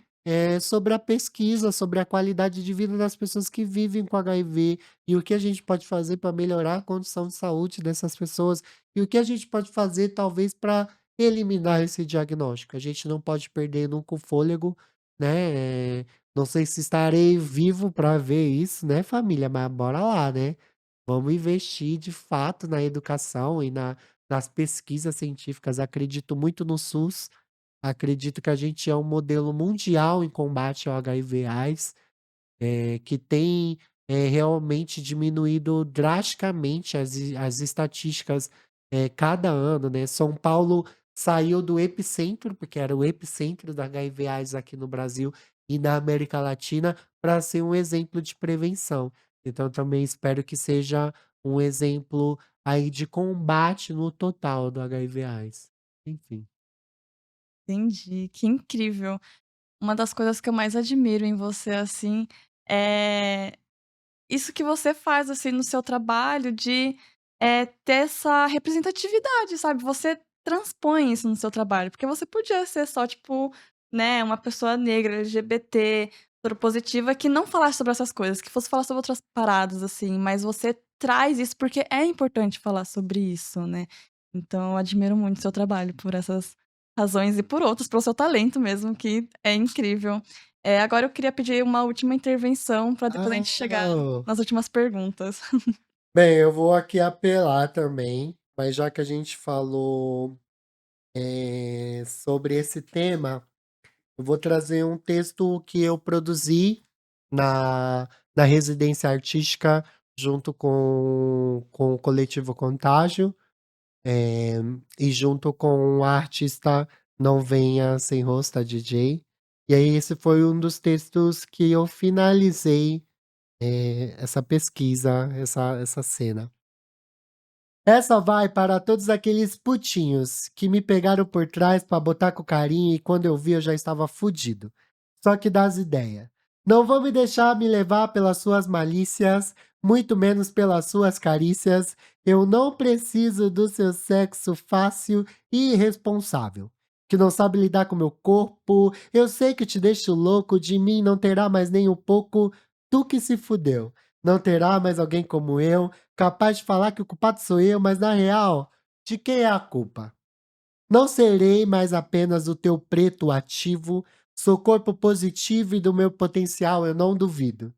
sobre a pesquisa, sobre a qualidade de vida das pessoas que vivem com HIV, e o que a gente pode fazer para melhorar a condição de saúde dessas pessoas, e o que a gente pode fazer talvez para eliminar esse diagnóstico. A gente não pode perder nunca o fôlego, né, não sei se estarei vivo para ver isso, né, família, mas bora lá, né. Vamos investir de fato na educação e nas pesquisas científicas. Acredito muito no SUS, acredito que a gente é um modelo mundial em combate ao HIV/AIDS, que tem, realmente diminuído drasticamente as estatísticas, cada ano, né. São Paulo saiu do epicentro, porque era o epicentro da HIV/AIDS aqui no Brasil e na América Latina, para ser um exemplo de prevenção. Então também espero que seja um exemplo aí de combate no total do HIV/AIDS. Enfim. Entendi, que incrível. Uma das coisas que eu mais admiro em você, assim, é isso que você faz, assim, no seu trabalho de, ter essa representatividade, sabe, você transpõe isso no seu trabalho, porque você podia ser só, tipo, né, uma pessoa negra, LGBT, soropositiva, que não falasse sobre essas coisas, que fosse falar sobre outras paradas, assim, mas você traz isso porque é importante falar sobre isso, né. Então eu admiro muito o seu trabalho por essas razões e por outras, pelo seu talento mesmo, que é incrível. Agora eu queria pedir uma última intervenção para depois a gente chegar Ah. nas últimas perguntas. Bem, eu vou aqui apelar também, mas já que a gente falou, sobre esse tema, eu vou trazer um texto que eu produzi na na residência artística junto com o coletivo Contágio, eh, e junto com a artista Não Venha Sem Rosto, a DJ. E aí esse foi um dos textos que eu finalizei, essa pesquisa, essa cena. Essa vai para todos aqueles putinhos que me pegaram por trás pra botar com carinho e quando eu vi eu já estava fudido. Só que das ideia. Não vou me deixar me levar pelas suas malícias, muito menos pelas suas carícias. Eu não preciso do seu sexo fácil e irresponsável. Que não sabe lidar com meu corpo. Eu sei que te deixo louco, de mim não terá mais nem um pouco. Tu que se fudeu. Não terá mais alguém como eu capaz de falar que o culpado sou eu, mas na real, de quem é a culpa? Não serei mais apenas o teu preto ativo, sou corpo positivo e do meu potencial eu não duvido.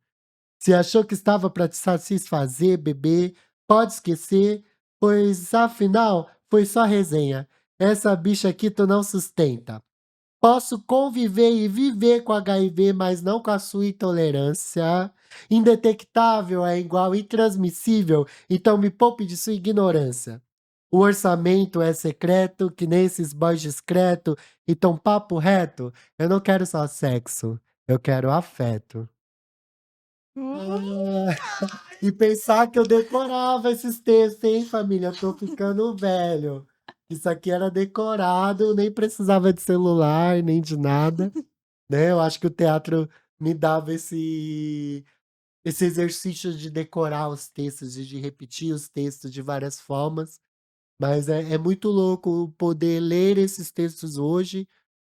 Se achou que estava para te satisfazer, bebê, pode esquecer, pois afinal foi só resenha. Essa bicha aqui tu não sustenta. Posso conviver e viver com HIV, mas não com a sua intolerância. Indetectável é igual intransmissível, então me poupe de sua ignorância. O orçamento é secreto, que nem esses boys discreto, então papo reto, eu não quero só sexo, eu quero afeto. Ah, e pensar que eu decorava esses textos, hein, família? Eu tô ficando velho. Isso aqui era decorado, nem precisava de celular, nem de nada. Né, eu acho que o teatro me dava esse exercício de decorar os textos e de repetir os textos de várias formas, mas é muito louco poder ler esses textos hoje,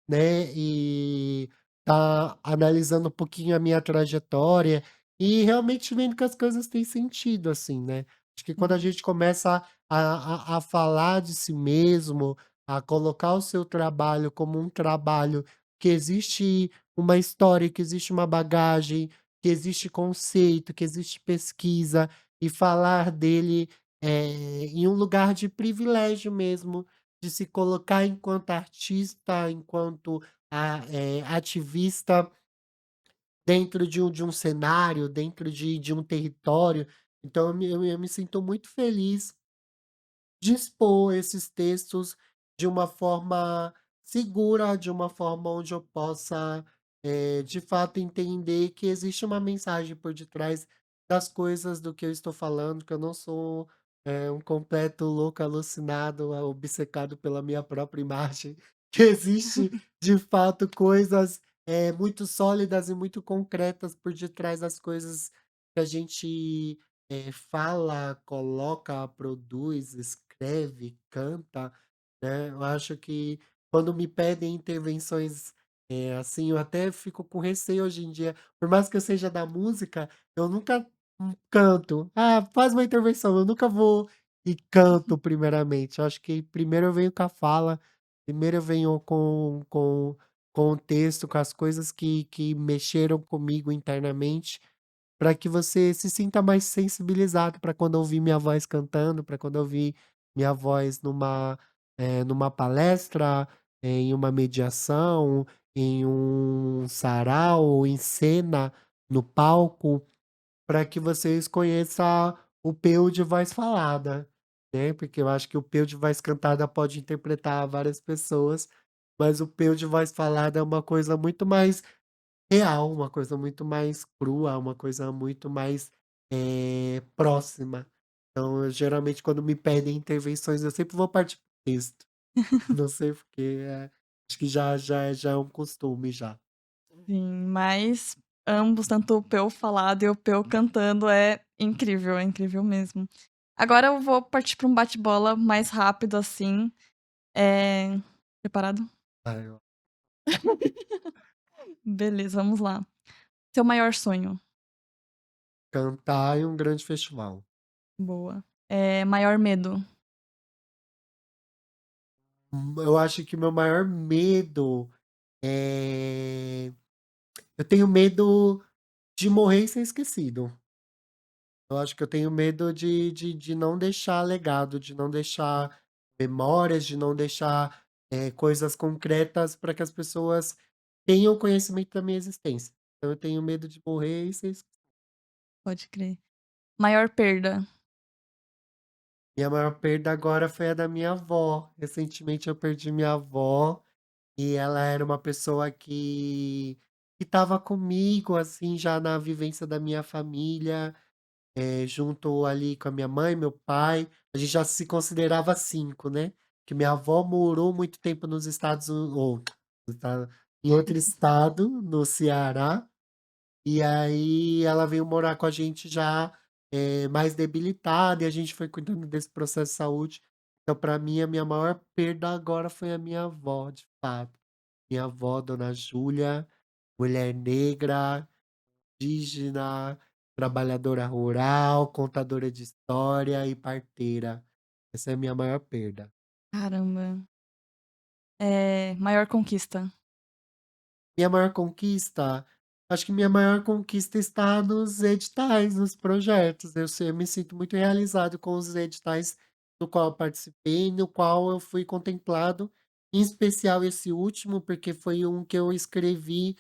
né, e tá analisando um pouquinho a minha trajetória e realmente vendo que as coisas têm sentido, assim, né. Acho que quando a Uhum. gente começa a falar de si mesmo, a colocar o seu trabalho como um trabalho que existe uma história, que existe uma bagagem, que existe conceito, que existe pesquisa, e falar dele, em um lugar de privilégio mesmo, de se colocar enquanto artista, enquanto ativista dentro de um cenário, dentro de um território. Então eu me sinto muito feliz de expor esses textos de uma forma segura, de uma forma onde eu possa, de fato entender que existe uma mensagem por detrás das coisas do que eu estou falando, que eu não sou, um completo louco, alucinado, obcecado pela minha própria imagem, que existe de fato coisas, muito sólidas e muito concretas por detrás das coisas que a gente fala, coloca, produz, escreve, canta, né, eu acho que quando me pedem intervenções, assim, eu até fico com receio hoje em dia, por mais que eu seja da música, eu nunca, canto. "Ah, faz uma intervenção", eu nunca vou e canto primeiramente, eu acho que primeiro eu venho com a fala, primeiro eu venho com o texto, com as coisas que mexeram comigo internamente, para que você se sinta mais sensibilizado para quando ouvir minha voz cantando, para quando ouvir minha voz numa palestra, em uma mediação, em um sarau, em cena, no palco, para que vocês conheçam o Peu de voz falada, né, porque eu acho que o Peu de voz cantada pode interpretar várias pessoas, mas o Peu de voz falada é uma coisa muito mais real, uma coisa muito mais crua, uma coisa muito mais, próxima. Então, eu geralmente quando me pedem intervenções, eu sempre vou partir para o texto. Não sei porque, acho que já é um costume já. Sim, mas ambos, tanto o Peu falado e o Peu cantando, é incrível mesmo. Agora eu vou partir para um bate-bola mais rápido, assim. Preparado? Ah, eu Beleza, vamos lá. Seu maior sonho? cantar em um grande festival. Boa. Maior medo? Eu acho que o meu maior medo, é eu tenho medo de morrer e ser esquecido. Eu acho que eu tenho medo de não deixar legado, de não deixar memórias, de não deixar, coisas concretas para que as pessoas tenham conhecimento da minha existência. Então eu tenho medo de morrer e ser esquecido. Pode crer. Maior perda? Minha maior perda agora foi a da minha avó. Recentemente eu perdi minha avó, e ela era uma pessoa que estava comigo, assim, já na vivência da minha família. Junto ali com a minha mãe, meu pai, a gente já se considerava 5, né, que minha avó morou muito tempo nos Estados U ou está em outro estado, no Ceará, e aí ela veio morar com a gente já, mais debilitada, e a gente foi cuidando desse processo de saúde. Então, para mim, a minha maior perda agora foi a minha avó, de fato. Minha avó, dona Júlia, mulher negra, indígena, trabalhadora rural, contadora de história e parteira. Essa é a minha maior perda. Caramba. Maior conquista? Minha maior conquista? Acho que minha maior conquista está nos editais, nos projetos. Eu me sinto muito realizado com os editais do qual eu participei, no qual eu fui contemplado, em especial esse último, porque foi um que eu escrevi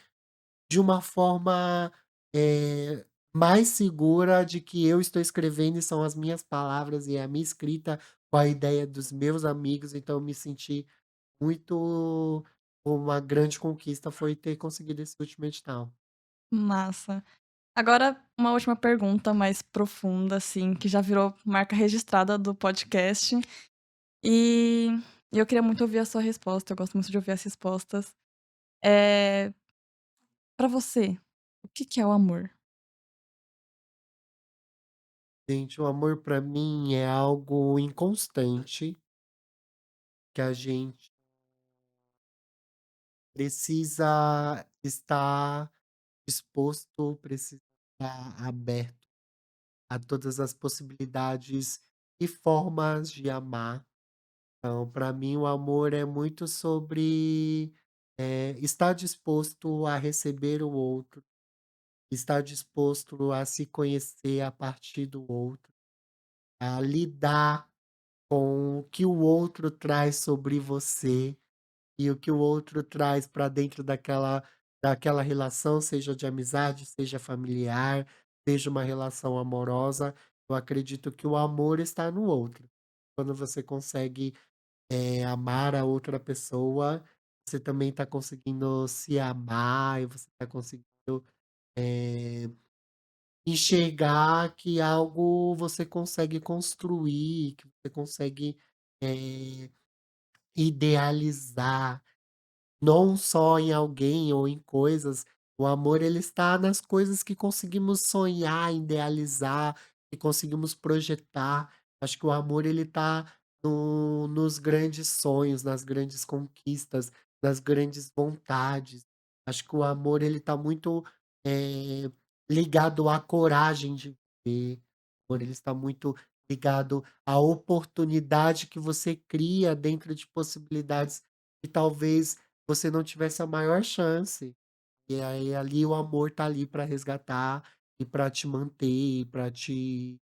de uma forma, eh, mais segura de que eu estou escrevendo e são as minhas palavras e é a minha escrita com a ideia dos meus amigos, então eu me senti muito uma grande conquista foi ter conseguido esse último edital. Massa. Agora, uma última pergunta mais profunda, assim, que já virou marca registrada do podcast. E eu queria muito ouvir a sua resposta, eu gosto muito de ouvir as respostas. Eh, Pra você, o que que é o amor? Gente, o amor para mim é algo inconstante, que a gente precisa estar disposto, precisa estar aberto a todas as possibilidades e formas de amar. Então, para mim, o amor é muito sobre, estar disposto a receber o outro, estar disposto a se conhecer a partir do outro, a lidar com o que o outro traz sobre você e o que o outro traz para dentro daquela relação, seja de amizade, seja familiar, seja uma relação amorosa. Eu acredito que o amor está no outro. Quando você consegue, amar a outra pessoa, você também está conseguindo se amar e você está conseguindo, eh, enxergar que algo você consegue construir, que você consegue, eh, idealizar. Não só em alguém ou em coisas, o amor ele está nas coisas que conseguimos sonhar, idealizar, que conseguimos projetar. Acho que o amor ele está nos grandes sonhos, nas grandes conquistas, nas grandes vontades. Acho que o amor ele tá muito, eh, ligado à coragem de viver, o amor ele está muito ligado à oportunidade que você cria dentro de possibilidades que talvez você não tivesse a maior chance. E aí ali o amor tá ali para resgatar e para te manter, para te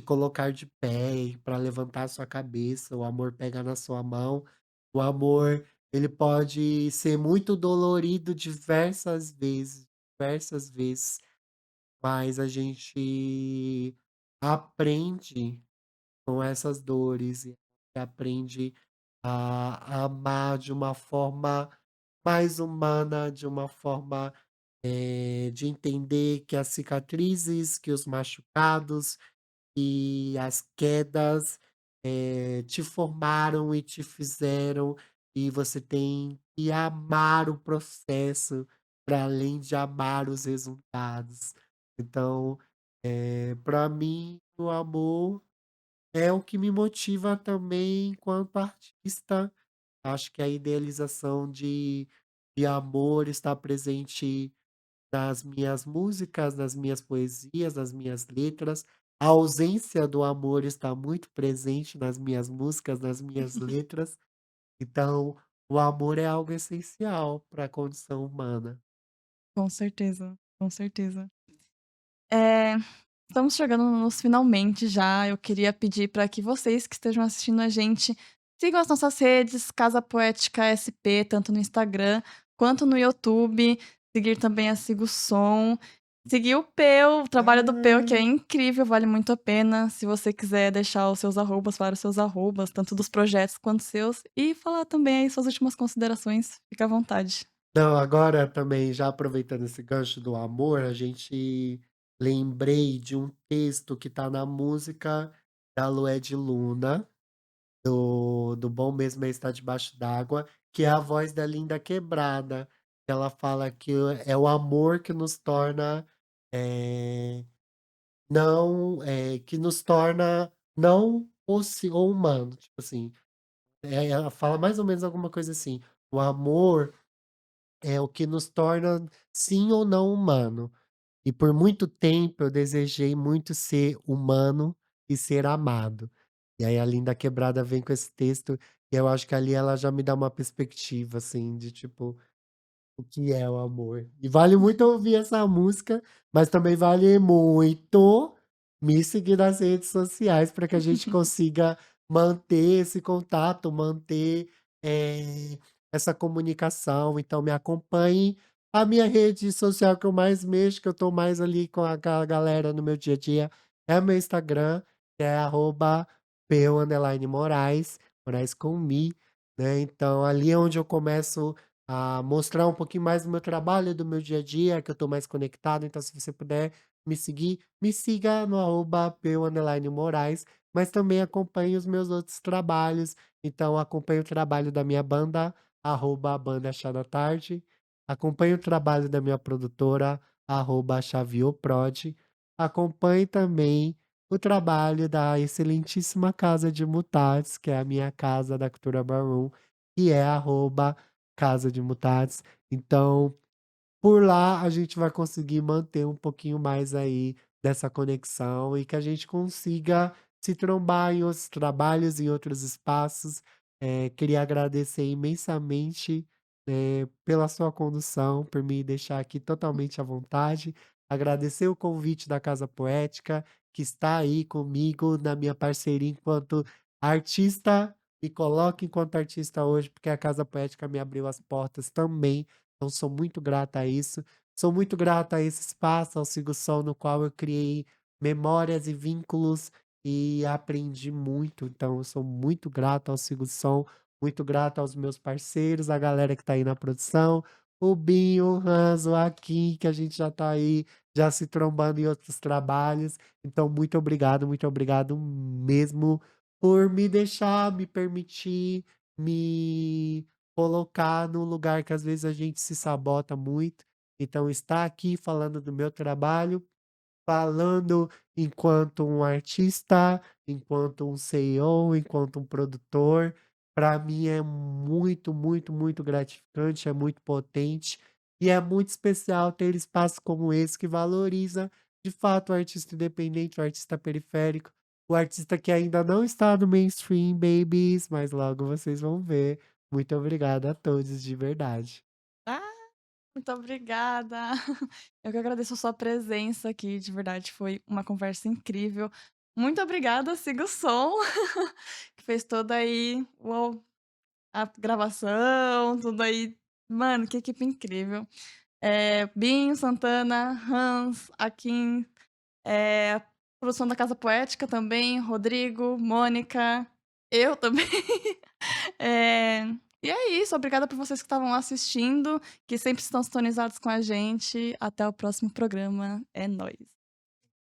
colocar de pé, para levantar a sua cabeça, o amor pega na sua mão. O amor, ele pode ser muito dolorido diversas vezes, mas a gente aprende com essas dores e aprende a amar de uma forma mais humana, de uma forma, de entender que as cicatrizes, que os machucados e as quedas, te formaram e te fizeram, e você tem que amar o processo, para além de amar os resultados. Então, pra mim, o amor é o que me motiva também enquanto artista. Acho que a idealização de amor está presente nas minhas músicas, nas minhas poesias, nas minhas letras. A ausência do amor está muito presente nas minhas músicas, nas minhas letras. Então, o amor é algo essencial para a condição humana. Com certeza, com certeza. Eh, Estamos chegando nos finalmente já. Eu queria pedir para que vocês que estejam assistindo a gente sigam as nossas redes, Casa Poética SP, tanto no Instagram quanto no YouTube. Seguir também a Sigo Som. Seguir o Peu, o trabalho do Peu, que é Ah. incrível, vale muito a pena. Se você quiser deixar os seus arrobas para os seus arrobas, tanto dos projetos quanto seus. E falar também aí suas últimas considerações. Fica à vontade. Não, agora também, já aproveitando esse gancho do amor, a gente lembrei de um texto que tá na música da Lué de Luna, do Bom Mesmo é Estar Debaixo d'Água, que é a voz da Linda Quebrada. Ela fala que é o amor que nos torna, eh, não, que nos torna não ou humano, tipo assim, ela fala mais ou menos alguma coisa assim: "O amor é o que nos torna sim ou não humano". E por muito tempo eu desejei muito ser humano e ser amado. E aí a Linda Quebrada vem com esse texto, e eu acho que ali ela já me dá uma perspectiva, assim, de tipo, o que é o amor. E vale muito ouvir essa música, mas também vale muito me seguir nas redes sociais para que a gente consiga manter esse contato, manter, eh, essa comunicação. Então me acompanhe. A minha rede social que eu mais mexo, que eu tô mais ali com a galera no meu dia a dia, é o meu Instagram, que é @peu_moraes, Moraes com mi, né. Então ali é onde eu começo a mostrar um pouquinho mais do meu trabalho, do meu dia a dia, que eu estou mais conectado. Então, se você puder me seguir, me siga no @peu_moraes, mas também acompanhe os meus outros trabalhos. Então, acompanhe o trabalho da minha banda, @banda Chá da Tarde, acompanhe o trabalho da minha produtora, @xavioprod, acompanhe também o trabalho da excelentíssima Casa de Mutatis, que é a minha casa da cultura Ballroom, que é Casa de Mutatis. Então, por lá a gente vai conseguir manter um pouquinho mais aí dessa conexão e que a gente consiga se trombar em outros trabalhos, em outros espaços. Queria agradecer imensamente, pela sua condução, por me deixar aqui totalmente à vontade. Agradecer o convite da Casa Poética, que está aí comigo na minha parceria enquanto artista. Me coloco enquanto artista hoje, porque a Casa Poética me abriu as portas também, então sou muito grata a isso. Sou muito grata a esse espaço, ao Sigo Som, no qual eu criei memórias e vínculos e aprendi muito. Então eu sou muito grato ao Sigo Som, muito grato aos meus parceiros, a galera que tá aí na produção, o Binho, o Hans, o Akin, que a gente já tá aí, já se trombando em outros trabalhos. Então muito obrigado mesmo por me deixar, me permitir, me colocar num lugar que às vezes a gente se sabota muito. Então estar aqui falando do meu trabalho falando enquanto um artista, enquanto um CEO, enquanto um produtor. Para mim é muito, muito, muito gratificante, é muito potente e é muito especial ter espaço como esse que valoriza, de fato, o artista independente, o artista periférico, o artista que ainda não está no mainstream, babies, mas logo vocês vão ver. Muito obrigado a todos, de verdade. Ah, muito obrigada. Eu que agradeço a sua presença aqui, de verdade, foi uma conversa incrível. Muito obrigada, Siga o Som, que fez toda aí a gravação, tudo aí. Mano, que equipe incrível. Binho, Santana, Hans, Akin, produção da Casa Poética também, Rodrigo, Mônica, eu também. Eh, e é isso, obrigada por vocês que estavam assistindo, que sempre estão sintonizados com a gente. Até o próximo programa. É nóis.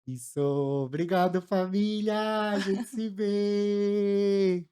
Isso, obrigado família, a gente se vê.